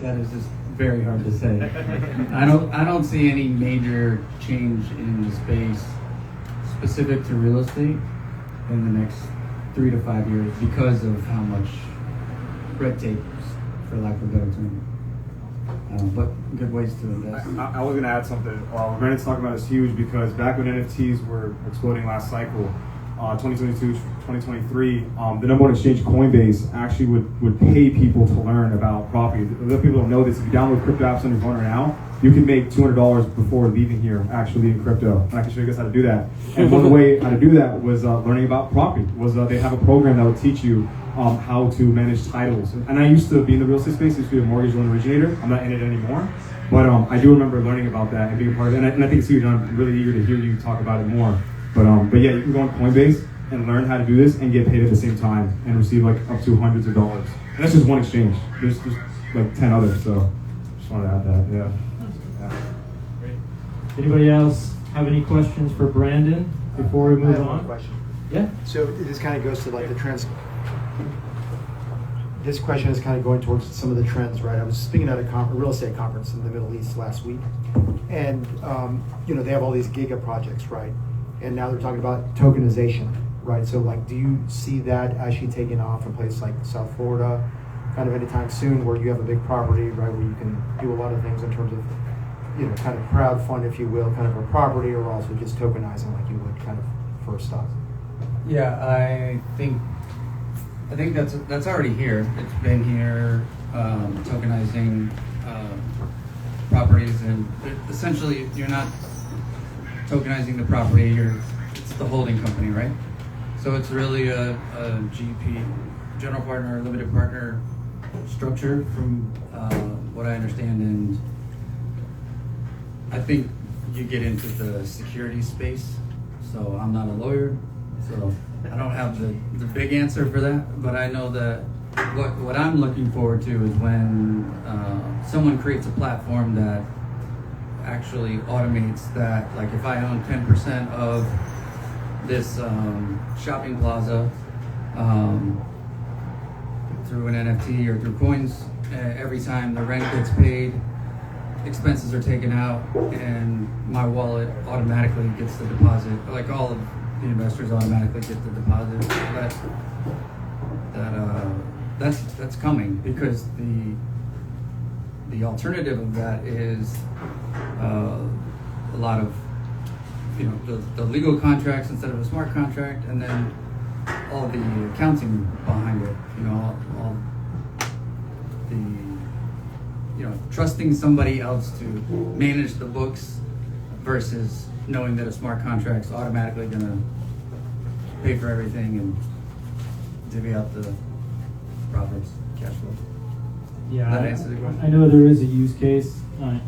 That is just very hard to say. I don't see any major change in the space specific to real estate in the next 3 to 5 years because of how much red tape, for lack of a better term. But good ways to invest. I was going to add something. What Brandon's talking about is huge because back when NFTs were exploding last cycle, 2022, 2023, the number one exchange, Coinbase, actually would pay people to learn about property. A lot of people don't know this. If you download crypto apps on your phone right now, you can make $200 before leaving here, actually in crypto. And I can show you guys how to do that. And one way how to do that was learning about property. They have a program that would teach you how to manage titles. And I used to be in the real estate space. I used to be a mortgage loan originator. I'm not in it anymore. But I do remember learning about that and being a part of it. And I think it's huge. I'm really eager to hear you talk about it more. But yeah, you can go on Coinbase and learn how to do this and get paid at the same time and receive like up to hundreds of dollars. And that's just one exchange. There's like 10 others. So just wanted to add that. Yeah. Great. Anybody else have any questions for Brandon before we move I have on? one question. Yeah. So this kind of goes to like the trends. This question is kind of going towards some of the trends, right? I was speaking at a real estate conference in the Middle East last week, and they have all these giga projects, right? And now they're talking about tokenization, right? So like, do you see that actually taking off in places like South Florida, kind of anytime soon, where you have a big property, right, where you can do a lot of things in terms of, kind of crowdfund, if you will, kind of a property, or also just tokenizing like you would kind of for a stock? Yeah, I think that's already here. It's been here, tokenizing properties, and essentially you're not tokenizing the property. It's the holding company, right? So it's really a GP, general partner, limited partner structure, from what I understand, and I think you get into the security space. So I'm not a lawyer, so I don't have the big answer for that, but I know that what I'm looking forward to is when someone creates a platform that actually automates that. Like if I own 10% of this shopping plaza through an NFT or through coins, every time the rent gets paid, expenses are taken out, and my wallet automatically gets the deposit. Like all of the investors automatically get the deposit. That's coming, because the alternative of that is a lot of the legal contracts instead of a smart contract, and then all the accounting behind it. All the trusting somebody else to manage the books versus knowing that a smart contract's automatically gonna pay for everything and divvy out the profits, cash flow. Yeah, That answers the question. I know there is a use case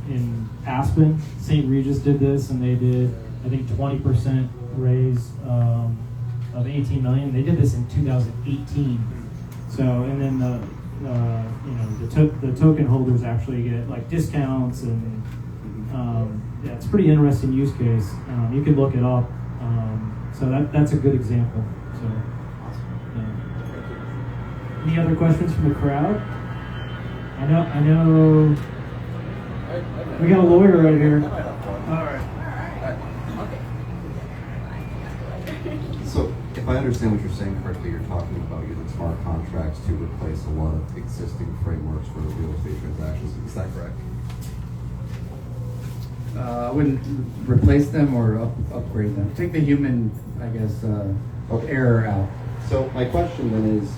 in Aspen. St. Regis did this, and they did, I think, 20% raise of 18 million. They did this in 2018. So, and then the token holders actually get like discounts, and yeah, it's a pretty interesting use case. You can look it up. So that's a good example. So, any other questions from the crowd? I know. We got a lawyer right here. All right. So, if I understand what you're saying correctly, you're talking about using smart contracts to replace a lot of existing frameworks for real estate transactions. Is that correct? I wouldn't replace them or upgrade them. Take the human, I guess, error out. So my question then is,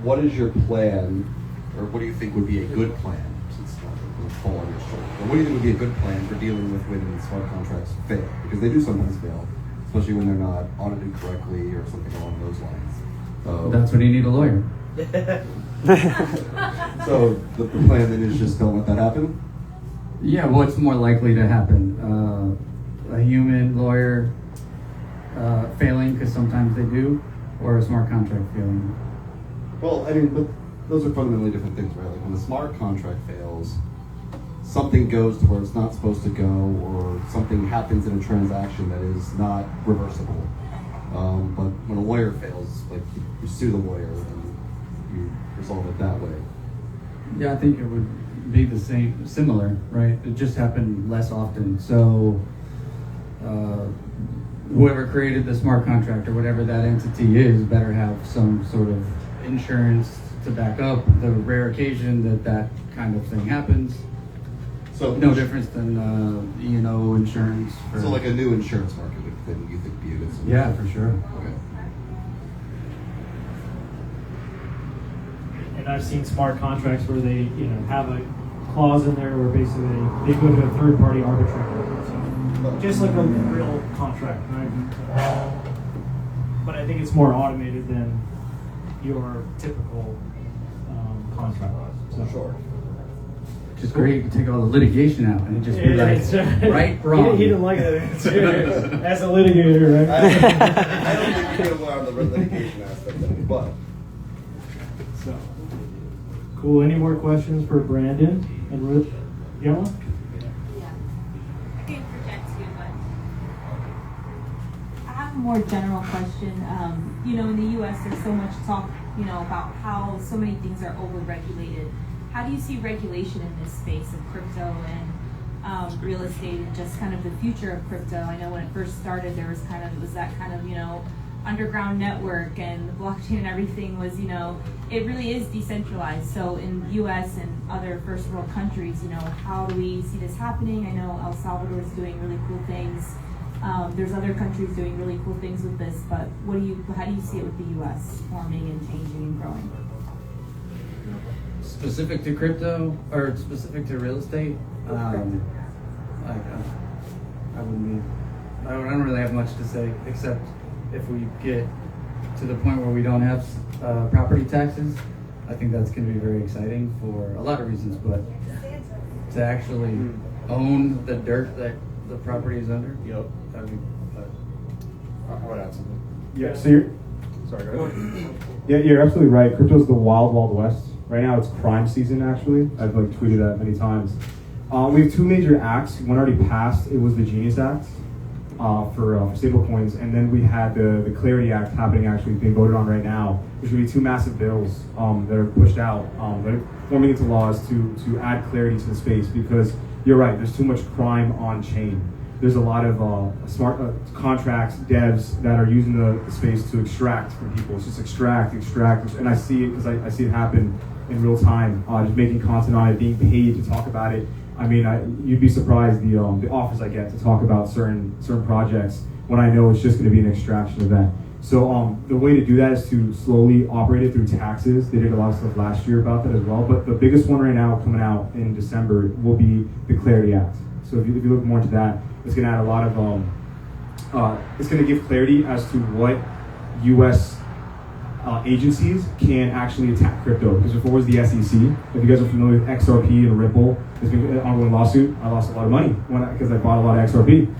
what is your plan, or what do you think would be a good plan, since it's not going to fall on your shoulder, but what do you think would be a good plan for dealing with when smart contracts fail? Because they do sometimes fail, especially when they're not audited correctly or something along those lines. That's when you need a lawyer. So the plan then is just don't let that happen? Yeah, what's more likely to happen? A human lawyer failing, because sometimes they do, or a smart contract failing? Well, I mean, but those are fundamentally different things, right? Like when a smart contract fails, something goes to where it's not supposed to go, or something happens in a transaction that is not reversible. But when a lawyer fails, like you sue the lawyer and you resolve it that way. Yeah, I think it would be the same, similar, right? It just happened less often. So whoever created the smart contract or whatever that entity is better have some sort of insurance to back up the rare occasion that that kind of thing happens. So No difference than E&O insurance. So like a new insurance market would then you think be a good solution? Yeah, for sure. Okay. And I've seen smart contracts where they, have a clause in there where basically they go to a third party arbitrator. So just like a real contract, right? But I think it's more automated than your typical contract. So Sure. Which is great. You can take all the litigation out and just be Yeah, like, it's- right, wrong. He didn't like that answer. As a litigator, right? I don't think you can learn the litigation aspect of it, but So, cool. Any more questions for Brandon and Ruth? You got one? Yeah. I can project too, but I have a more general question. In the U.S., there's so much talk, about how so many things are over-regulated. How do you see regulation in this space of crypto and real estate and just kind of the future of crypto? I know when it first started, there was that kind of, underground network and the blockchain and everything was, it really is decentralized. So in the U.S. and other first world countries, how do we see this happening? I know El Salvador is doing really cool things. There's other countries doing really cool things with this, but how do you see it with the U.S. forming and changing and growing? Specific to crypto or specific to real estate, I don't really have much to say except if we get to the point where we don't have property taxes, I think that's going to be very exciting for a lot of reasons, but to actually own the dirt that the property is under, Yep. I mean, I would add something. Yeah, so you're, sorry, go ahead. Yeah, you're absolutely right. Crypto's the wild, wild west. Right now it's crime season, actually. I've tweeted that many times. We have two major acts. One already passed. It was the Genius Act for stable coins. And then we had the Clarity Act happening, actually, being voted on right now. There's going to be two massive bills that are pushed out, that are forming into laws to add clarity to the space, because you're right, there's too much crime on chain. There's a lot of smart contracts, devs that are using the space to extract from people. It's just extract, and I see it because I see it happen in real time. Just making content on it, being paid to talk about it. I mean, you'd be surprised the offers I get to talk about certain projects when I know it's just going to be an extraction event. So the way to do that is to slowly operate it through taxes. They did a lot of stuff last year about that as well. But the biggest one right now coming out in December will be the Clarity Act. So if you look more into that, it's going to add a lot of, it's going to give clarity as to what U.S. Agencies can actually attack crypto. Because before it was the SEC. If you guys are familiar with XRP and Ripple, there's been an ongoing lawsuit. I lost a lot of money because I bought a lot of XRP.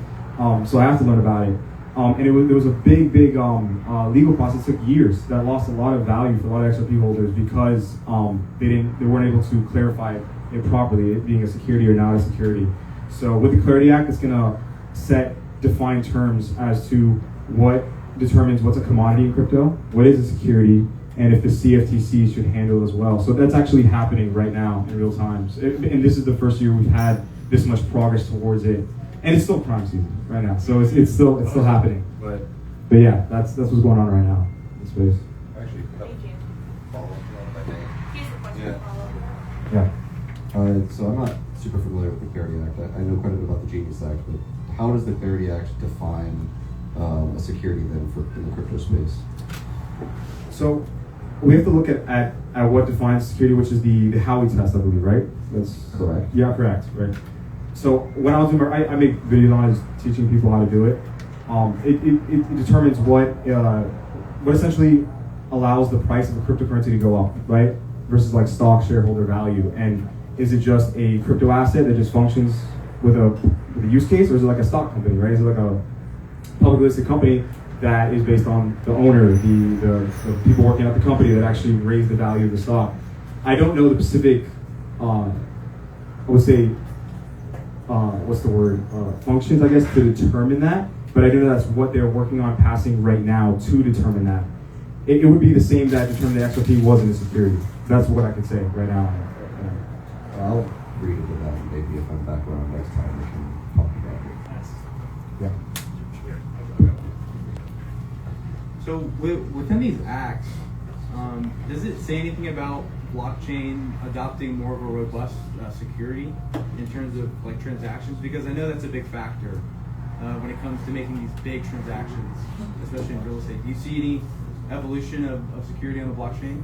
So I have to learn about it. And there was a big legal process. It took years. That lost a lot of value for a lot of XRP holders because they weren't able to clarify it properly, it being a security or not a security. So with the Clarity Act, it's going to set defined terms as to what determines what's a commodity in crypto, what is a security, and if the CFTC should handle it as well. So that's actually happening right now in real time. And this is the first year we've had this much progress towards it. And it's still crime season right now, so it's still happening. But yeah, that's what's going on right now in space. actually, Thank you. follow up if I may. Here's a question Yeah. to follow up. Yeah. So I'm not super familiar with the Clarity Act. I know quite a bit about the Genius Act, but how does the Clarity Act define a security then in the crypto space? So we have to look at what defines security, which is the Howey test, I believe, right? That's Correct. Yeah, correct, right. So when I was doing, I make videos on it, teaching people how to do it. It determines what essentially allows the price of a cryptocurrency to go up, right? Versus like stock shareholder value. And is it just a crypto asset that just functions with a use case, or is it like a stock company, right? Is it like a public listed company that is based on the owner, the people working at the company that actually raise the value of the stock? I don't know the specific, I would say, functions, I guess, to determine that, but I do know that's what they're working on passing right now to determine that. It would be the same that determined the XRP wasn't a security. That's what I could say right now. Well, read into that, and maybe if I'm back around next time, we can talk about it. Yeah. So within these acts, does it say anything about blockchain adopting more of a robust security in terms of like transactions? Because I know that's a big factor when it comes to making these big transactions, especially in real estate. Do you see any evolution of security on the blockchain?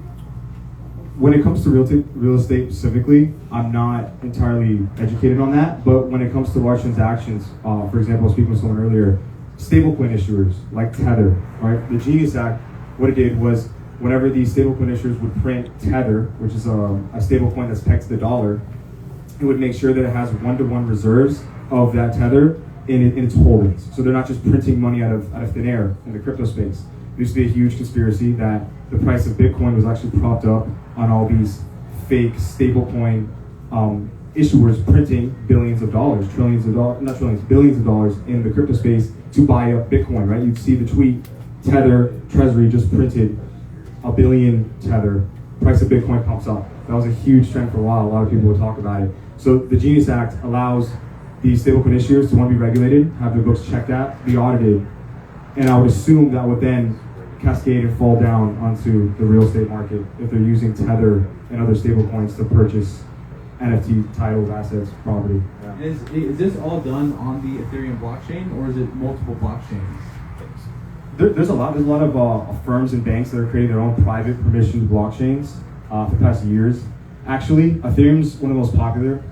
When it comes to real estate specifically, I'm not entirely educated on that. But when it comes to large transactions, for example, I was speaking with someone earlier, stablecoin issuers like Tether, right? The Genius Act, what it did was whenever these stablecoin issuers would print Tether, which is a stablecoin that's pegged to the dollar, it would make sure that it has one-to-one reserves of that Tether in its holdings. So they're not just printing money out of thin air in the crypto space. There used to be a huge conspiracy that the price of Bitcoin was actually propped up on all these fake stablecoin issuers printing billions of dollars, billions of dollars in the crypto space to buy up Bitcoin, right? You'd see the tweet, Tether Treasury just printed 1 billion Tether, price of Bitcoin pumps up. That was a huge trend for a while. A lot of people would talk about it. So the Genius Act allows these stablecoin issuers to, one, be regulated, have their books checked out, be audited, and I would assume that would then cascade and fall down onto the real estate market if they're using Tether and other stablecoins to purchase NFT titles, assets, property. Yeah. Is this all done on the Ethereum blockchain, or is it multiple blockchains? There's a lot of firms and banks that are creating their own private permissioned blockchains for the past years. Actually, Ethereum's one of the most popular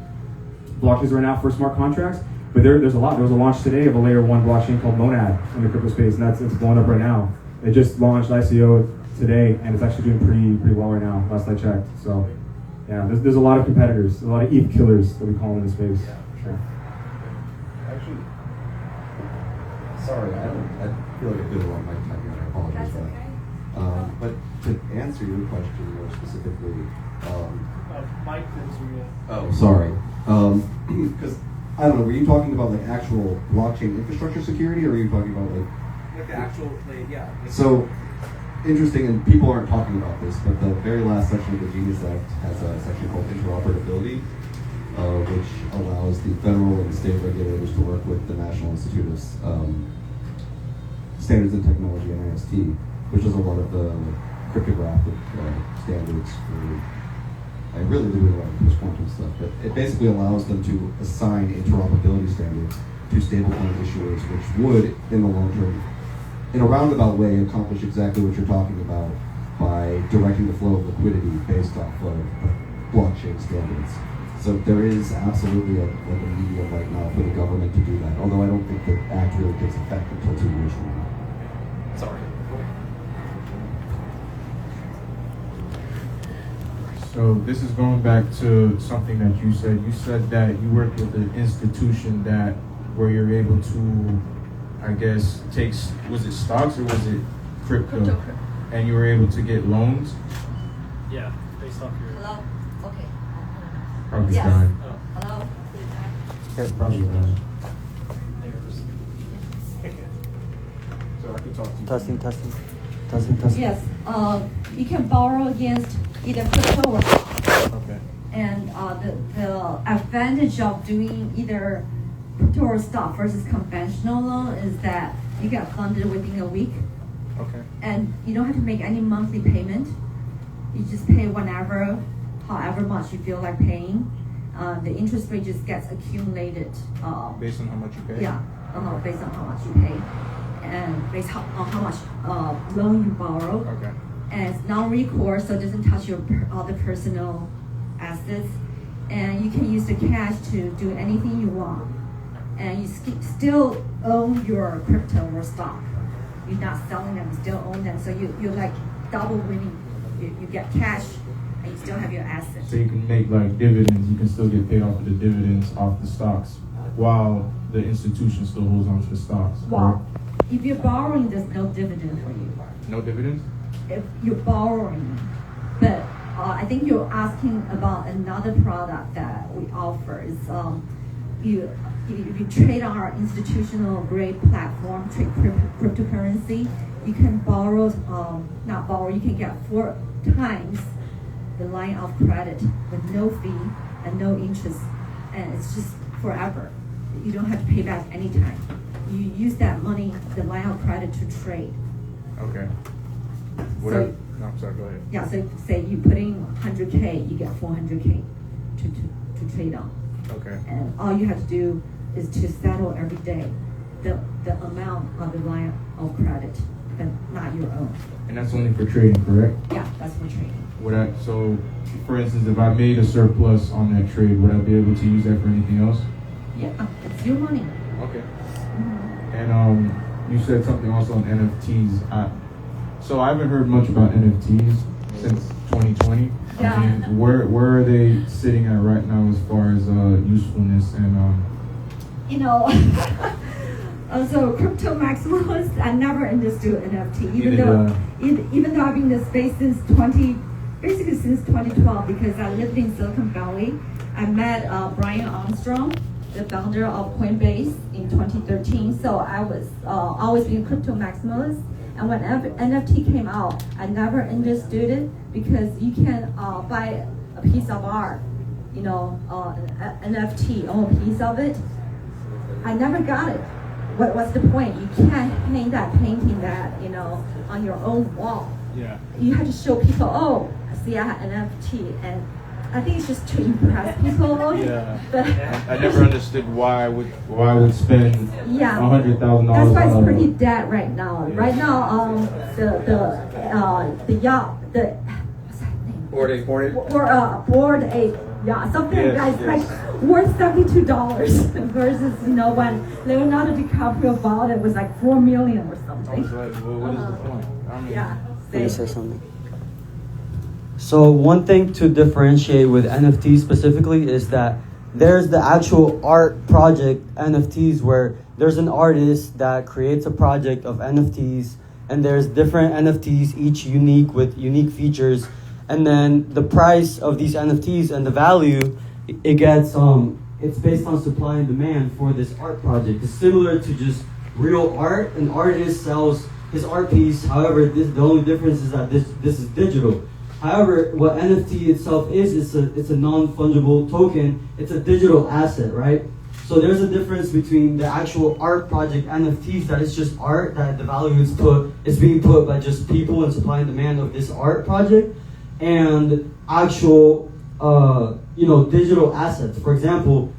blockchains right now for smart contracts. But there's a lot. There was a launch today of a layer 1 blockchain called Monad in the crypto space, and it's blowing up right now. It just launched ICO today, and it's actually doing pretty well right now, last I checked. So, yeah, there's a lot of competitors, a lot of ETH killers that we call them in the space. Yeah, for sure. Actually, sorry, I feel like I did a lot of mic typing. I apologize for that. But to answer your question more specifically, Mike is real. oh, sorry. Because I don't know. Were you talking about like actual blockchain infrastructure security, or were you talking about like Like the actual, yeah. So, interesting, and people aren't talking about this, but the very last section of the Genius Act has a section called interoperability, which allows the federal and state regulators to work with the National Institute of Standards and Technology, NIST, which is a lot of the cryptographic standards for, I really do a lot of post-quantum stuff, but it basically allows them to assign interoperability standards to stablecoin issuers, which would, in the long term, in a roundabout way, accomplish exactly what you're talking about by directing the flow of liquidity based off of blockchain standards. So there is absolutely a medium right now for the government to do that, although I don't think the act really takes effect until 2 years from now. Sorry. So this is going back to something that you said. You said that you work with an institution where you're able to, I guess, was it stocks or was it crypto? And you were able to get loans? Yeah, based off your. Hello? Okay. Probably Yes. dying. Hello? Probably dying. So I can talk to you. Testing. Yes, you can borrow against either crypto or stock. Okay. And the advantage of doing either crypto or stock versus conventional loan is that you get funded within a week. Okay. And you don't have to make any monthly payment. You just pay whenever, however much you feel like paying. The interest rate just gets accumulated. Based on how much you pay? Yeah, based on how much you pay, and based on how much loan you borrow. Okay. And it's non-recourse, so it doesn't touch your other personal assets. And you can use the cash to do anything you want. And you still own your crypto or stock. You're not selling them, you still own them. So you're like double winning. You get cash and you still have your assets. So you can make like dividends, you can still get paid off of the dividends off the stocks while the institution still holds on to the stocks. Well, if you're borrowing, there's no dividend for you. No dividends? If you're borrowing, but I think you're asking about another product that we offer. Is if you trade on our institutional grade platform, trade cryptocurrency, you can borrow, not borrow, you can get 4 times the line of credit with no fee and no interest and it's just forever. You don't have to pay back anytime. You use that money, the line of credit, to trade. Okay. So, No, I'm sorry. Go ahead. yeah, so say you put in 100K, you get 400K to trade on. Okay. And all you have to do is to settle every day the amount of the line of credit, but not your own. And that's only for trading, correct? Yeah, that's for trading. So, for instance, if I made a surplus on that trade, would I be able to use that for anything else? Yeah, it's your money. Okay. Mhm. And you said something also on NFTs. So I haven't heard much about NFTs since 2020. Yeah. I mean, where are they sitting at right now as far as usefulness and You know, so crypto maximalist, I never understood NFT, even though I've been in this space since 2012, because I lived in Silicon Valley. I met Brian Armstrong, the founder of Coinbase, in 2013. So I was always been a crypto maximalist. And when NFT came out, I never understood it, because you can buy a piece of art, you know, an NFT, own a piece of it. I never got it. What's the point? You can't hang that painting that, you know, on your own wall. Yeah. You have to show people, oh, see, I have an NFT, and I think it's just to impress people. Yeah. But I never understood why I would spend yeah, $100,000. that's why it's pretty dead right now. Yeah. Right now, the yacht, what's that name? Board Ape yacht, something Yes, like that. yes. It's like worth $72 versus, you know, when Leonardo DiCaprio bought it was like $4 million or I something. was like, well, what is the point? I mean, Yeah. Let me say something. So one thing to differentiate with NFTs specifically is that there's the actual art project NFTs, where there's an artist that creates a project of NFTs, and there's different NFTs, each unique with unique features, and then the price of these NFTs and the value, it gets it's based on supply and demand for this art project. It's similar to just real art. An artist sells his art piece. However, the only difference is that this is digital. However, what NFT itself is, it's a non-fungible token. It's a digital asset, right? So there's a difference between the actual art project NFTs, that it's just art, that the value is being put by just people and supply and demand of this art project, and actual digital assets. For example,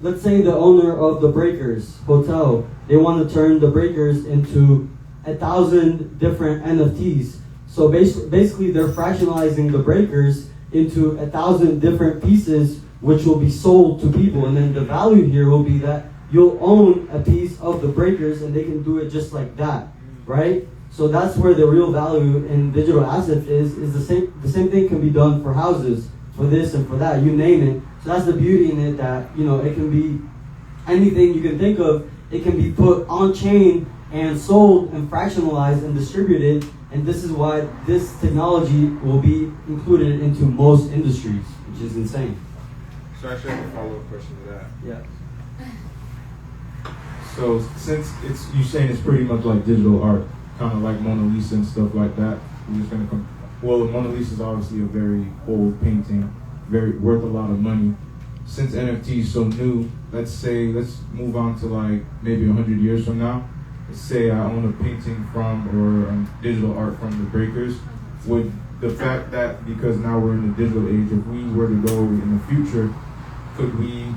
let's say the owner of the Breakers Hotel, they want to turn the Breakers into 1,000 different NFTs. So basically, they're fractionalizing the Breakers into 1,000 different pieces, which will be sold to people. And then the value here will be that you'll own a piece of the Breakers, and they can do it just like that, right? So that's where the real value in digital assets is the same. The same thing can be done for houses, for this and for that, you name it. So that's the beauty in it, that it can be anything you can think of. It can be put on chain and sold and fractionalized and distributed. And this is why this technology will be included into most industries, which is insane. So I actually have a follow-up question to that. Yeah. So since you're saying it's pretty much like digital art, kind of like Mona Lisa and stuff like that, we're just gonna come. Well, Mona Lisa is obviously a very old painting, very worth a lot of money. Since NFT is so new, let's move on to like maybe 100 years from now. Let's say I own a painting from or digital art from the Breakers. Would the fact that, because now we're in the digital age, if we were to go in the future, could we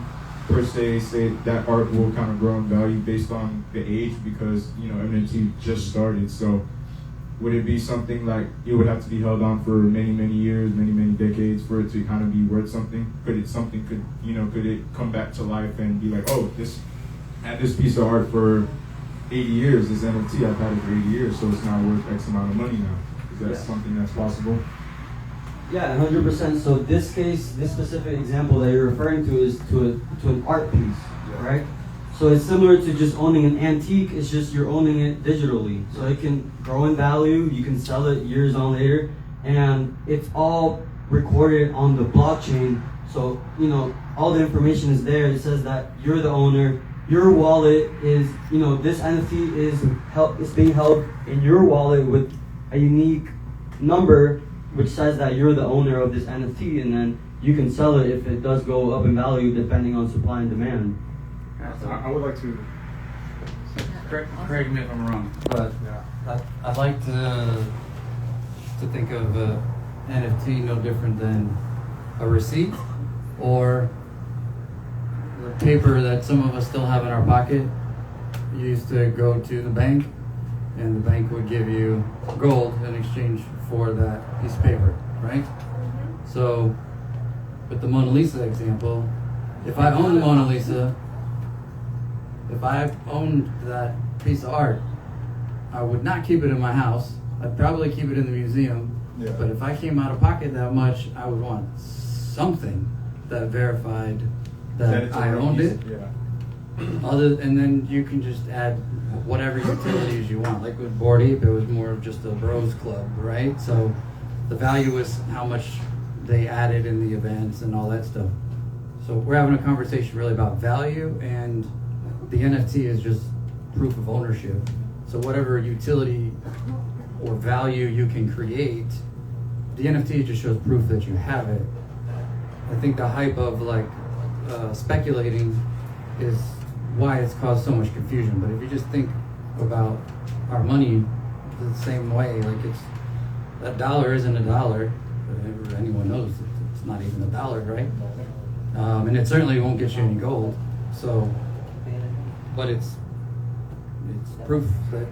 per se say that art will kind of grow in value based on the age, because NFT just started? So would it be something like it would have to be held on for many years, many decades for it to kind of be worth something? Could it come back to life and be like, oh, this piece of art for 80 years, this NFT, I've had it for 80 years, so it's now worth X amount of money now? Is that something that's possible? Yeah, 100%. So this specific example that you're referring to is to an art piece, right? So it's similar to just owning an antique. It's just you're owning it digitally, so it can grow in value. You can sell it years on later, and it's all recorded on the blockchain. So all the information is there. It says that you're the owner. Your wallet is, this NFT is being held in your wallet with a unique number, which says that you're the owner of this NFT, and then you can sell it if it does go up in value depending on supply and demand. I would like to. Correct me if I'm wrong, but Yeah. I'd like to think of NFT no different than a receipt or the paper that some of us still have in our pocket. You used to go to the bank, and the bank would give you gold in exchange for that piece of paper, right? So, with the Mona Lisa example, if I own the Mona Lisa, if I owned that piece of art, I would not keep it in my house. I'd probably keep it in the museum. Yeah. But if I came out of pocket that much, I would want something that verified that it's a I real owned piece- it. Yeah. And then you can just add whatever utilities you want. Like with Bored Ape, it was more of just a bros club, right? So the value was how much they added in the events and all that stuff. So we're having a conversation really about value, and the NFT is just proof of ownership. So whatever utility or value you can create, the NFT just shows proof that you have it. I think the hype of like speculating is why it's caused so much confusion. But if you just think about our money the same way, like it's that dollar isn't a dollar, but anyone knows it's not even a dollar, right? And it certainly won't get you any gold. So, but it's proof that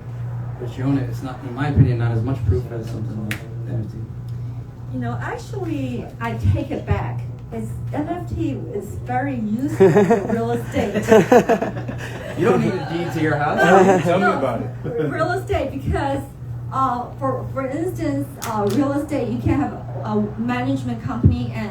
you own it. It's not, in my opinion, not as much proof as something like NFT. You know, actually, I take it back. NFT is very useful for real estate. You don't need a deed to your house. Tell me about it. Real estate, because for instance, real estate, you can have a management company and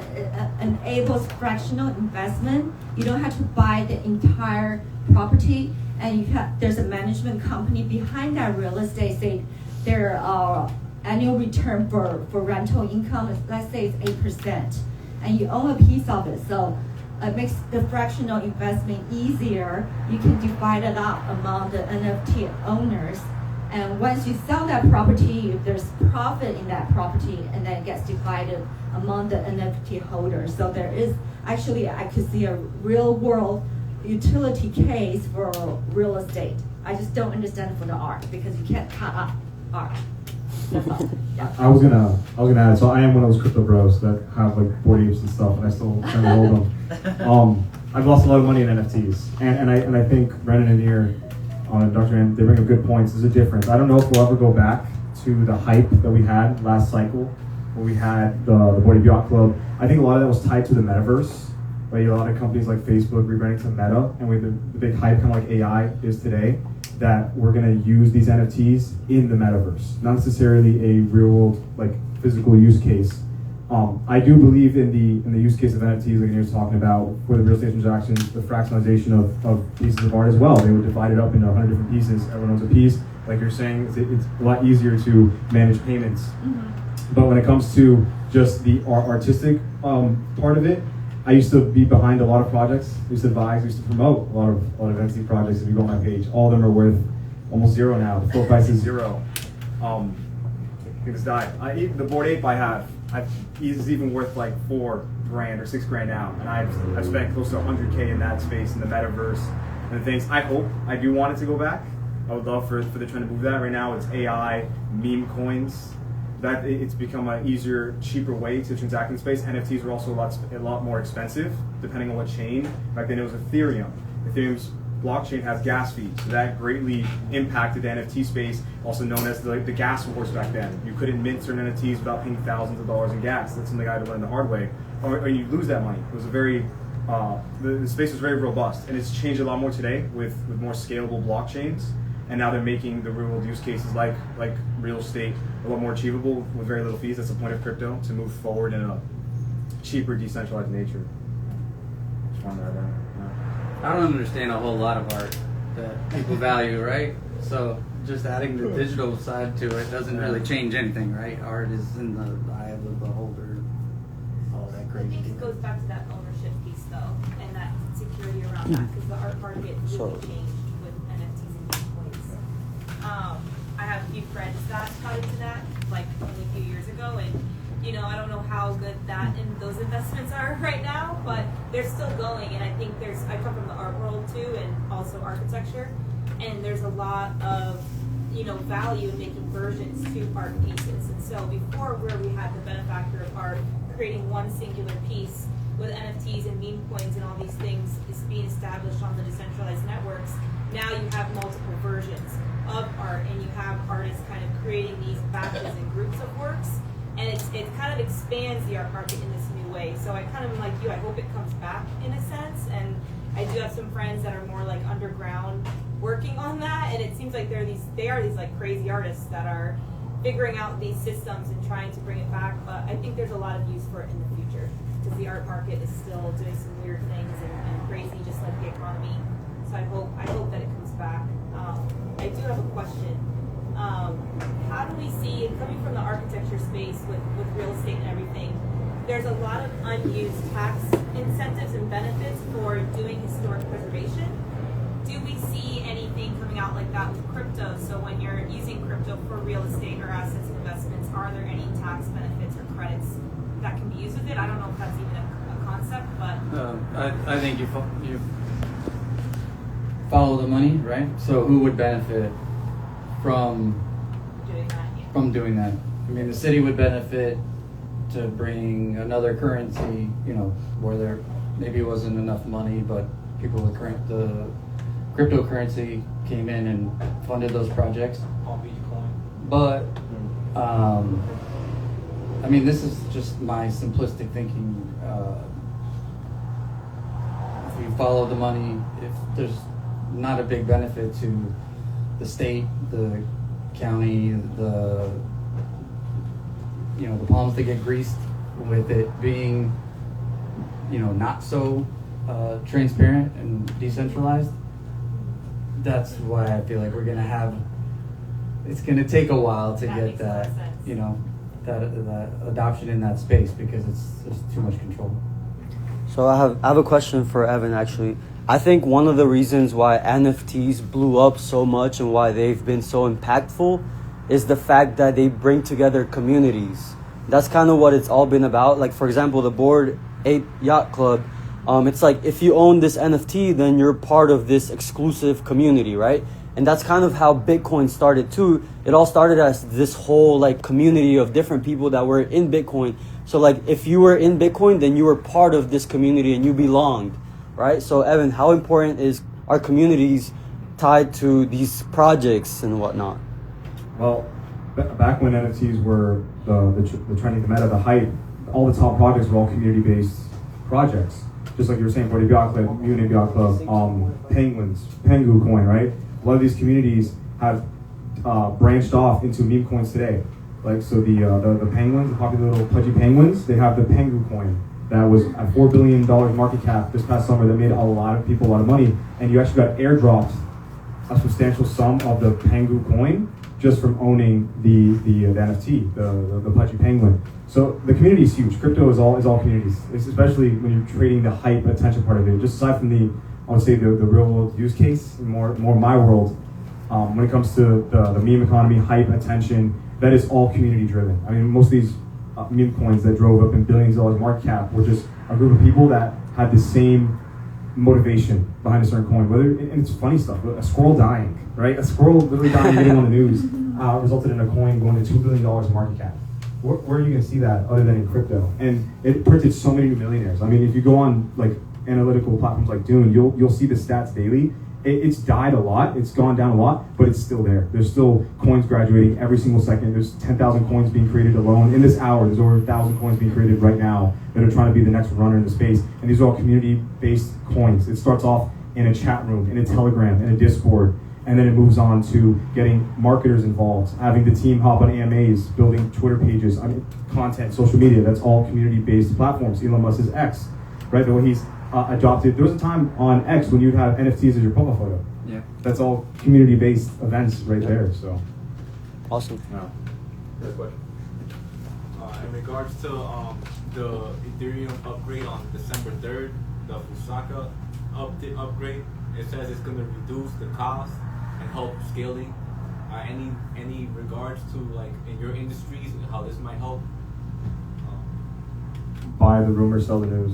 enables fractional investment. You don't have to buy the entire property, and there's a management company behind that real estate. Say their annual return for rental income is, let's say, it's 8%, and you own a piece of it. So it makes the fractional investment easier. You can divide it up among the NFT owners. And once you sell that property, there's profit in that property, and then it gets divided among the NFT holders. So there is actually, I could see a real world utility case for real estate. I just don't understand it for the art, because you can't cut up art. That's all. Yeah. I was gonna add. So I am one of those crypto bros that have like Bored Apes and stuff, and I still kind of hold them. I've lost a lot of money in NFTs, and I think Brennan and here, Dr. Ann, they bring up good points. There's a difference. I don't know if we'll ever go back to the hype that we had last cycle, where we had the Bored Ape Yacht Club. I think a lot of that was tied to the metaverse. Right, a lot of companies like Facebook rebranding to Meta, and with the big hype, kind of like AI is today, that we're going to use these NFTs in the metaverse, not necessarily a real world, like physical use case. I do believe in the use case of NFTs, like you're talking about, for the real estate transactions, the fractionalization of pieces of art as well. They would divide it up into 100 different pieces. Everyone owns a piece. Like you're saying, it's a lot easier to manage payments. Mm-hmm. But when it comes to just the artistic part of it, I used to be behind a lot of projects. I used to advise, I used to promote a lot of NFT projects. If you go on my page, all of them are worth almost zero now. The floor price is zero. Things died. The Bored Ape I have, is even worth like $4,000 or $6,000 now, and I've spent close to 100K in that space in the metaverse and the things. I do want it to go back. I would love for the trend to move that. Right now, it's AI, meme coins. That it's become an easier, cheaper way to transact in space. NFTs are also a lot more expensive, depending on what chain. Back then it was Ethereum. Ethereum's blockchain has gas fees, so that greatly impacted the NFT space, also known as the gas wars back then. You couldn't mint certain NFTs without paying thousands of dollars in gas. That's something I had to learn the hard way, or you lose that money. It was a very, the space was very robust, and it's changed a lot more today with more scalable blockchains. And now they're making the real world use cases like real estate a lot more achievable with very little fees. That's the point of crypto, to move forward in a cheaper, decentralized nature. Just wanted to add that. I don't understand a whole lot of art that people value, right? So just adding the digital side to it doesn't really change anything, right? Art is in the eye of the beholder. All that I crazy. think it goes back to that ownership piece, though, and that security around that, because the art market really changed with NFTs and Bitcoins. I have a few friends that got into that, like only a few years ago, and You know, I don't know how good that and those investments are right now, but they're still going. And I think I come from the art world too, and also architecture, and there's a lot of, you know, value in making versions to art pieces. And so before, where we had the benefactor of art creating one singular piece with NFTs and meme coins and all these things is being established on the decentralized networks, now you have multiple versions of art, and you have artists kind of creating these batches and groups of works, and it kind of expands the art market in this new way. So I kind of am like you, I hope it comes back in a sense, and I do have some friends that are more like underground working on that, and it seems like they are these like crazy artists that are figuring out these systems and trying to bring it back. But I think there's a lot of use for it in the future, because the art market is still doing some weird things and crazy, just like the economy. So I hope that it comes back. I do have a question. How do we see, and coming from the architecture space with real estate and everything, there's a lot of unused tax incentives and benefits for doing historic preservation. Do we see anything coming out like that with crypto? So when you're using crypto for real estate or assets and investments, are there any tax benefits or credits that can be used with it? I don't know if that's even a concept, but I think you follow the money, right? So who would benefit from doing that, yeah. from doing that? I mean, the city would benefit to bring another currency, you know, where there maybe wasn't enough money, but people with the cryptocurrency came in and funded those projects. But I mean, this is just my simplistic thinking. If you follow the money, if there's not a big benefit to the state, the county, the palms that get greased with it being, not so transparent and decentralized. That's why I feel like it's gonna take a while to get that, that adoption in that space, because there's too much control. So I have a question for Evan, actually. I think one of the reasons why NFTs blew up so much and why they've been so impactful is the fact that they bring together communities. That's kind of what it's all been about. Like, for example, the Bored Ape Yacht Club, it's like if you own this NFT, then you're part of this exclusive community, right? And that's kind of how Bitcoin started too. It all started as this whole like community of different people that were in Bitcoin. So like if you were in Bitcoin, then you were part of this community and you belonged, right? So Evan, how important is our communities tied to these projects and whatnot? Well, back when NFTs were the trending, the meta, the hype, all the top projects were all community-based projects. Just like you were saying, Bored Ape Yacht Club, Munich Yacht Club, Penguins, Pengu Coin, right? A lot of these communities have branched off into meme coins today. Like, so the penguins, the popular little pudgy penguins, they have the Pengu coin that was at $4 billion market cap this past summer that made a lot of people a lot of money. And you actually got airdropped a substantial sum of the Pengu coin just from owning the NFT, the pudgy penguin. So the community is huge. Crypto is all communities, it's especially when you're trading the hype attention part of it. Just aside from I would say the real world use case, more my world, when it comes to the meme economy, hype, attention, that is all community driven. I mean, most of these meme coins that drove up in billions of dollars market cap were just a group of people that had the same motivation behind a certain coin. And it's funny stuff, a squirrel dying, right? A squirrel literally dying, getting on the news, resulted in a coin going to $2 billion market cap. Where are you going to see that other than in crypto? And it printed so many new millionaires. I mean, if you go on like analytical platforms like Dune, you'll see the stats daily. It's died a lot, it's gone down a lot, but it's still there. There's still coins graduating every single second. There's 10,000 coins being created alone. In this hour, there's over 1,000 coins being created right now that are trying to be the next runner in the space. And these are all community-based coins. It starts off in a chat room, in a Telegram, in a Discord, and then it moves on to getting marketers involved, having the team hop on AMAs, building Twitter pages, content, social media. That's all community-based platforms. Elon Musk's X, right? The way he's adopted. There was a time on X when you'd have NFTs as your profile photo. Yeah. That's all community-based events right there. So. Awesome. Yeah. Good question. In regards to the Ethereum upgrade on December 3rd, the Fusaka upgrade, it says it's going to reduce the cost and help scaling. Any regards to like in your industries and how this might help? buy the rumor, sell the news.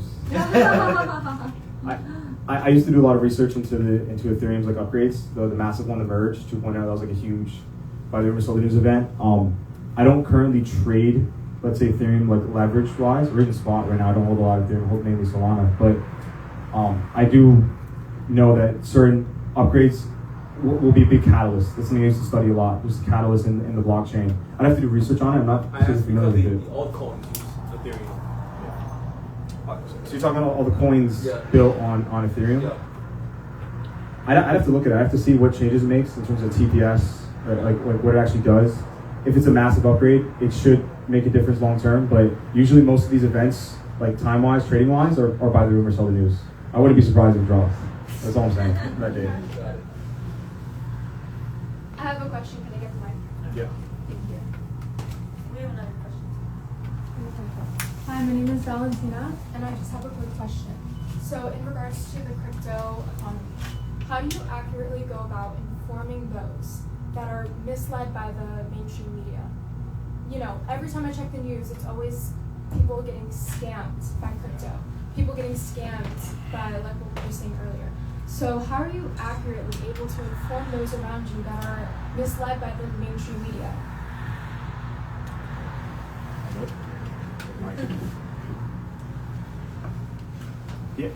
I used to do a lot of research into Ethereum's like upgrades, the massive one, the merge 2.0. That was like a huge buy the rumor, sell the news event. I don't currently trade, let's say Ethereum like leverage wise, or even spot right now. I don't hold a lot of Ethereum, I hold mainly Solana, but I do know that certain upgrades will be a big catalyst. That's something I used to study a lot. There's a catalyst in the blockchain. I'd have to do research on it. I'm not super familiar with it. The altcoins use Ethereum. So you're talking about all the coins built on Ethereum? Yeah. I'd have to look at it. I have to see what changes it makes in terms of TPS, or like what it actually does. If it's a massive upgrade, it should make a difference long term, but usually most of these events, like time-wise, trading-wise, are buy the rumor, sell the news. I wouldn't be surprised if it drops. That's all I'm saying that day. I have a question. Can I get the mic? Yeah. Thank you. We have another question. Hi, my name is Valentina, and I just have a quick question. So, in regards to the crypto economy, how do you accurately go about informing those that are misled by the mainstream media? You know, every time I check the news, it's always people getting scammed by crypto, people getting scammed by, like what we were saying earlier. So how are you accurately able to inform those around you that are misled by the mainstream media?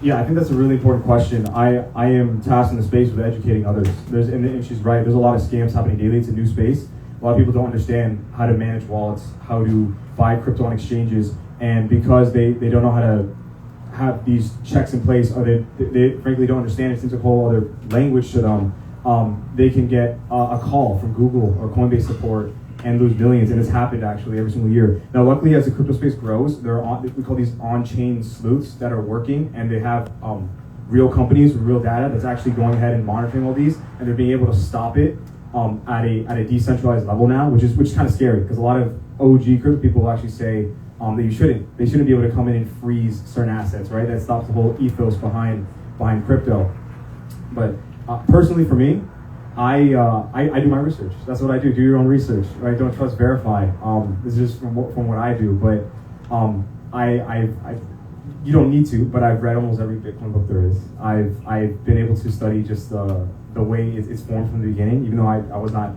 Yeah, I think that's a really important question. I am tasked in the space with educating others. And she's right, there's a lot of scams happening daily. It's a new space. A lot of people don't understand how to manage wallets, how to buy crypto on exchanges, and because they don't know how to have these checks in place, or they frankly don't understand, it seems like a whole other language to them, they can get a call from Google or Coinbase support and lose millions, and it's happened actually every single year. Now luckily, as the crypto space grows, we call these on-chain sleuths that are working, and they have real companies with real data that's actually going ahead and monitoring all these, and they're being able to stop it at a decentralized level now, which is kind of scary, because a lot of OG crypto people will actually say that they shouldn't be able to come in and freeze certain assets, right? That stops the whole ethos behind crypto. But personally, for me, I do my research. That's what I do. Do your own research, right? Don't trust, verify. This is just from what I do. But you don't need to. But I've read almost every Bitcoin book there is. I've been able to study just the way it's formed from the beginning. Even though I was not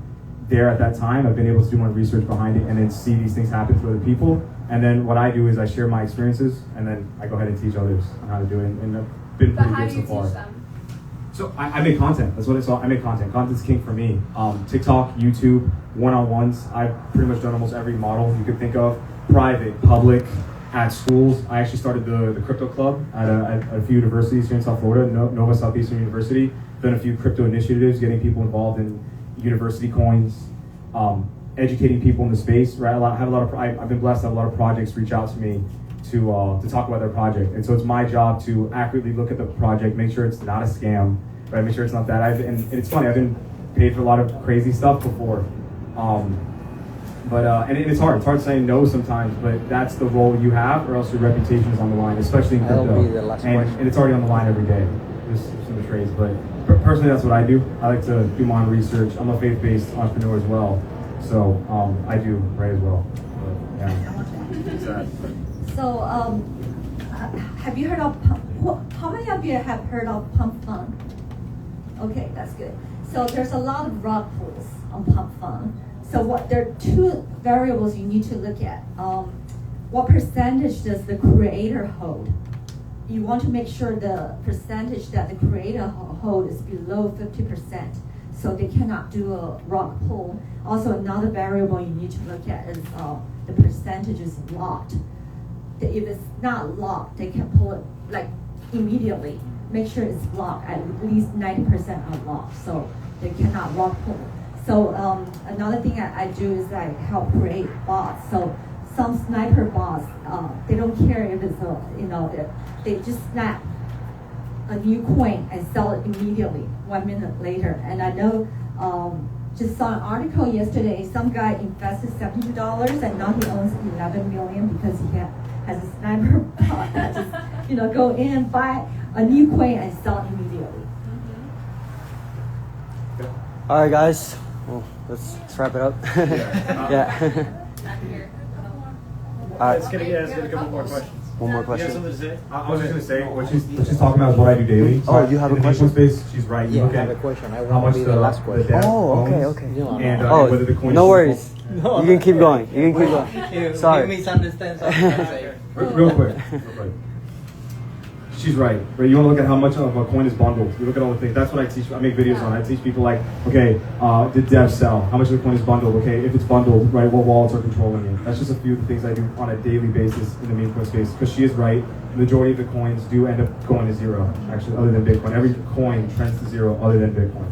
there at that time, I've been able to do my research behind it and then see these things happen to other people. And then what I do is I share my experiences, and then I go ahead and teach others on how to do it. And I've been pretty good so far. Teach them? So I make content. That's what it's all. I make content. Content's king for me. TikTok, YouTube, one-on-ones. I've pretty much done almost every model you could think of. Private, public, at schools. I actually started the crypto club at a few universities here in South Florida, Nova Southeastern University. Done a few crypto initiatives, getting people involved in university coins, educating people in the space. Right, I've been blessed to have a lot of projects reach out to me to talk about their project, and so it's my job to accurately look at the project, make sure it's not a scam, right? Make sure it's not that. And it's funny, I've been paid for a lot of crazy stuff before, and it's hard. It's hard saying no sometimes, but that's the role you have, or else your reputation is on the line, especially in crypto. That'll be the last question. And it's already on the line every day. Just some trades, but personally, that's what I do. I like to do my own research. I'm a faith-based entrepreneur as well, so I do write as well. But, yeah. So, have you heard of how many of you have heard of Pump Fund? Okay, that's good. So there's a lot of rug pulls on Pump Fund. So there are two variables you need to look at. What percentage does the creator hold? You want to make sure the percentage that the creator hold is below 50%, so they cannot do a rug pull. Also, another variable you need to look at is the percentage is locked. If it's not locked, they can pull it like immediately. Make sure it's locked. At least 90% are locked, so they cannot rug pull. So another thing I do is I help create bots. So some sniper bots, they don't care if it's they just snap a new coin and sell it immediately 1 minute later. And I know. Just saw an article yesterday. Some guy invested $72 and now he owns 11 million because he has a sniper bot that just go in, buy a new coin and sell it immediately. Mm-hmm. All right, guys. Well, let's wrap it up. Yeah. It's gonna get a couple more questions. One more You have question. something to say? I was just gonna say what she's talking about is what I do daily. Oh, you have in a the question? Bitcoin space, she's right. You Yeah, look I have at a question. I how want much to be the last the question. debt Oh, okay, owns, okay. and Oh, whether the coin no is- worries. You can keep going. You can keep going. You Sorry. misunderstand something. Real quick. She's right. You want to look at how much of a coin is bundled. You look at all the things. That's what I teach. I make videos on. I teach people like, okay, did Dev sell? How much of the coin is bundled? Okay, if it's bundled, right, what wallets are controlling it? That's just a few of the things I do on a daily basis in the meme coin space. Because she is right. The majority of the coins do end up going to zero. Actually, other than Bitcoin, every coin trends to zero other than Bitcoin.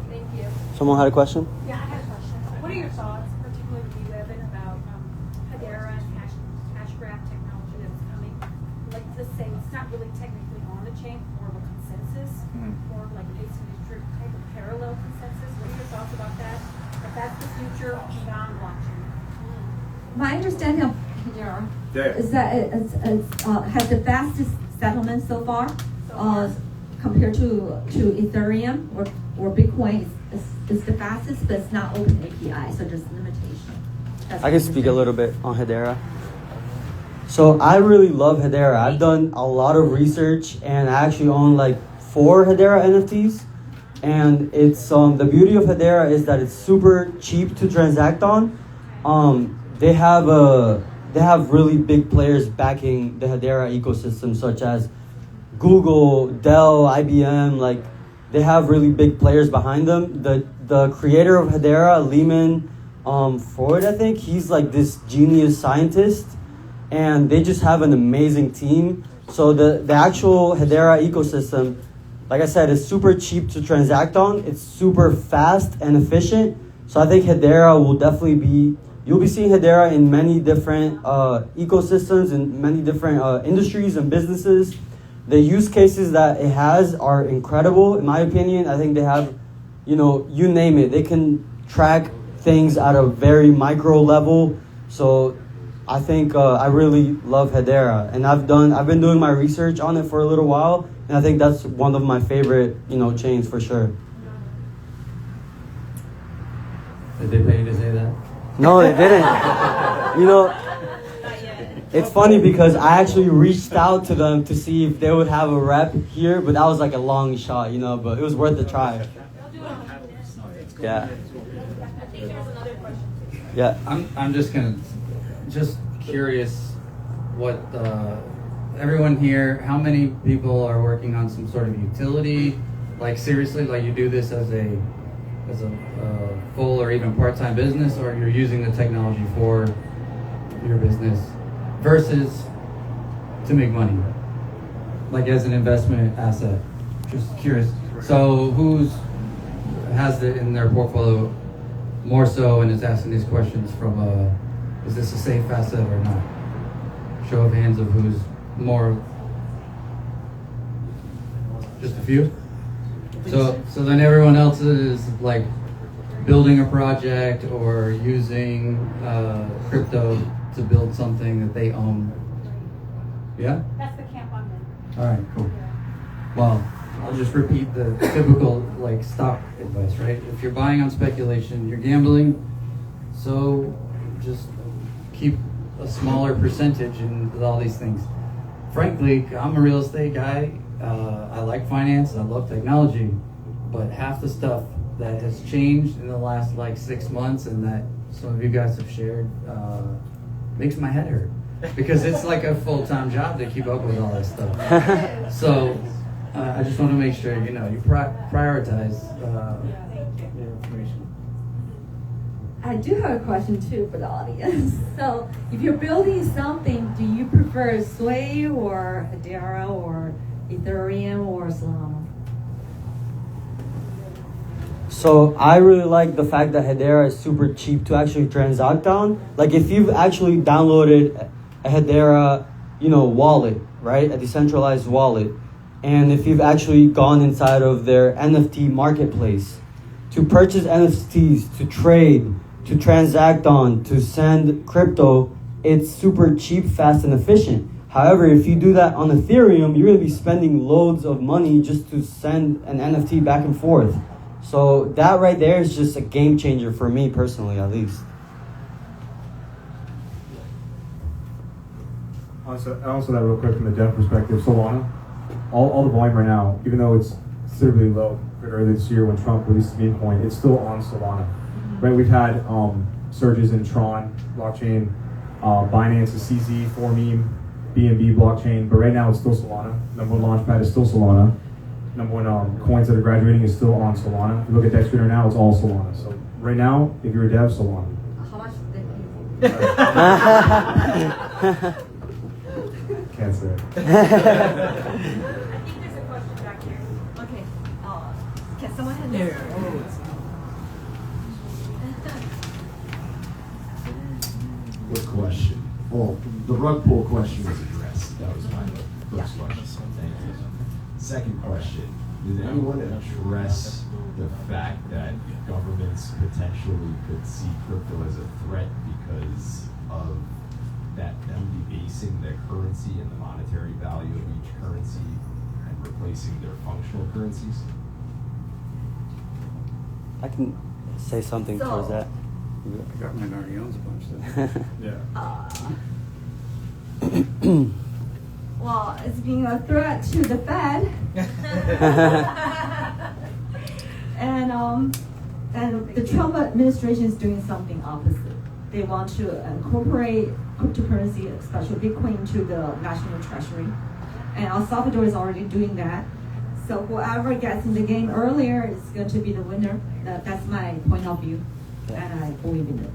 Thank you. Someone had a question? Yeah, I had a question. What are your thoughts, particularly with Evan, about Hedera and cash graph technology that's coming? Like, let's say it's not really technically on the chain, more of a consensus, more of like asymmetric type of parallel consensus. What are your thoughts about that? If that's the future beyond blockchain? My understanding of Hedera Yeah. is that it has the fastest settlement so far, compared to Ethereum or Bitcoin. It's the fastest, but it's not open API, so there's limitation. That's I can speak a little bit on Hedera. So I really love Hedera. I've done a lot of research, and I actually own like 4 Hedera NFTs. And it's the beauty of Hedera is that it's super cheap to transact on. They have really big players backing the Hedera ecosystem, such as Google, Dell, IBM. Like, they have really big players behind them. The creator of Hedera, Lehman Freud, I think, he's like this genius scientist, and they just have an amazing team. So the actual Hedera ecosystem, like I said, is super cheap to transact on. It's super fast and efficient. So I think Hedera will definitely be, you'll be seeing Hedera in many different ecosystems and many different industries and businesses. The use cases that it has are incredible, in my opinion. I think they have, you name it. They can track things at a very micro level. So I think I really love Hedera, and I've been doing my research on it for a little while, and I think that's one of my favorite, chains for sure. Did they pay you to say that? No, they didn't. It's funny because I actually reached out to them to see if they would have a rep here, but that was like a long shot, but it was worth the try. Yeah. Yeah. I'm just curious what everyone here, how many people are working on some sort of utility? Like, seriously, like you do this as a full or even part-time business, or you're using the technology for your business versus to make money, like as an investment asset? Just curious. So who has it in their portfolio more so and is asking these questions from is this a safe asset or not? Show of hands of who's more. Just a few? So then everyone else is like building a project or using crypto to build something that they own. Yeah? That's the camp I'm in. All right, cool. Well, I'll just repeat the typical like stock advice, right? If you're buying on speculation, you're gambling. So just keep a smaller percentage in with all these things. Frankly, I'm a real estate guy. I like finance. I love technology, but half the stuff that has changed in the last like 6 months and that some of you guys have shared makes my head hurt because it's like a full-time job to keep up with all this stuff. So I just want to make sure you prioritize your information. I do have a question too for the audience. So, if you're building something, do you prefer Sway or Hedera or Ethereum or Solana? So I really like the fact that Hedera is super cheap to actually transact on. Like, if you've actually downloaded a Hedera, wallet, right? A decentralized wallet. And if you've actually gone inside of their NFT marketplace to purchase NFTs, to trade, to transact on, to send crypto, it's super cheap, fast, and efficient. However, if you do that on Ethereum, you're going to be spending loads of money just to send an NFT back and forth. So that right there is just a game changer for me personally, at least. Also that real quick from the dev perspective, Solana, all the volume right now, even though it's considerably low earlier this year when Trump released the meme coin, it's still on Solana. Right? We've had surges in Tron blockchain, Binance, CZ, 4meme, BNB blockchain, but right now it's still Solana. Number one launchpad is still Solana. Number one coins that are graduating is still on Solana. If you look at Dex Trader now, it's all Solana. So right now, if you're a dev, Solana. How much did Can't say it. I think there's a question back here. Okay. Can someone hand this? Good question. Well, the rug pull question was addressed. That was my first question. Thank you. Second question. Did anyone address the fact that governments potentially could see crypto as a threat because of that them debasing their currency and the monetary value of each currency and replacing their functional currencies? I can say something So- towards that. I got mine already owns a bunch. Yeah. Well, it's being a threat to the Fed. and the Trump administration is doing something opposite. They want to incorporate cryptocurrency, especially Bitcoin, into the national treasury. And El Salvador is already doing that. So whoever gets in the game earlier is going to be the winner. That's my point of view, and I believe in it.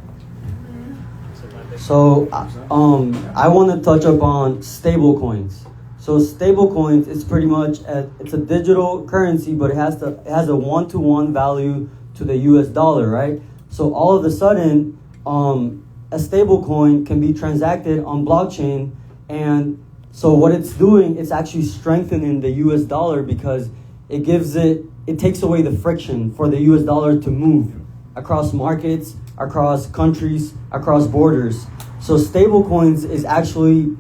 So, I want to touch up on stable coins. So stable coins is pretty much it's a digital currency, but it has a 1-to-1 value to the US dollar, right? So all of a sudden, a stable coin can be transacted on blockchain, and so what it's doing, it's actually strengthening the US dollar because it takes away the friction for the US dollar to move across markets, across countries, across borders. So stable coins is actually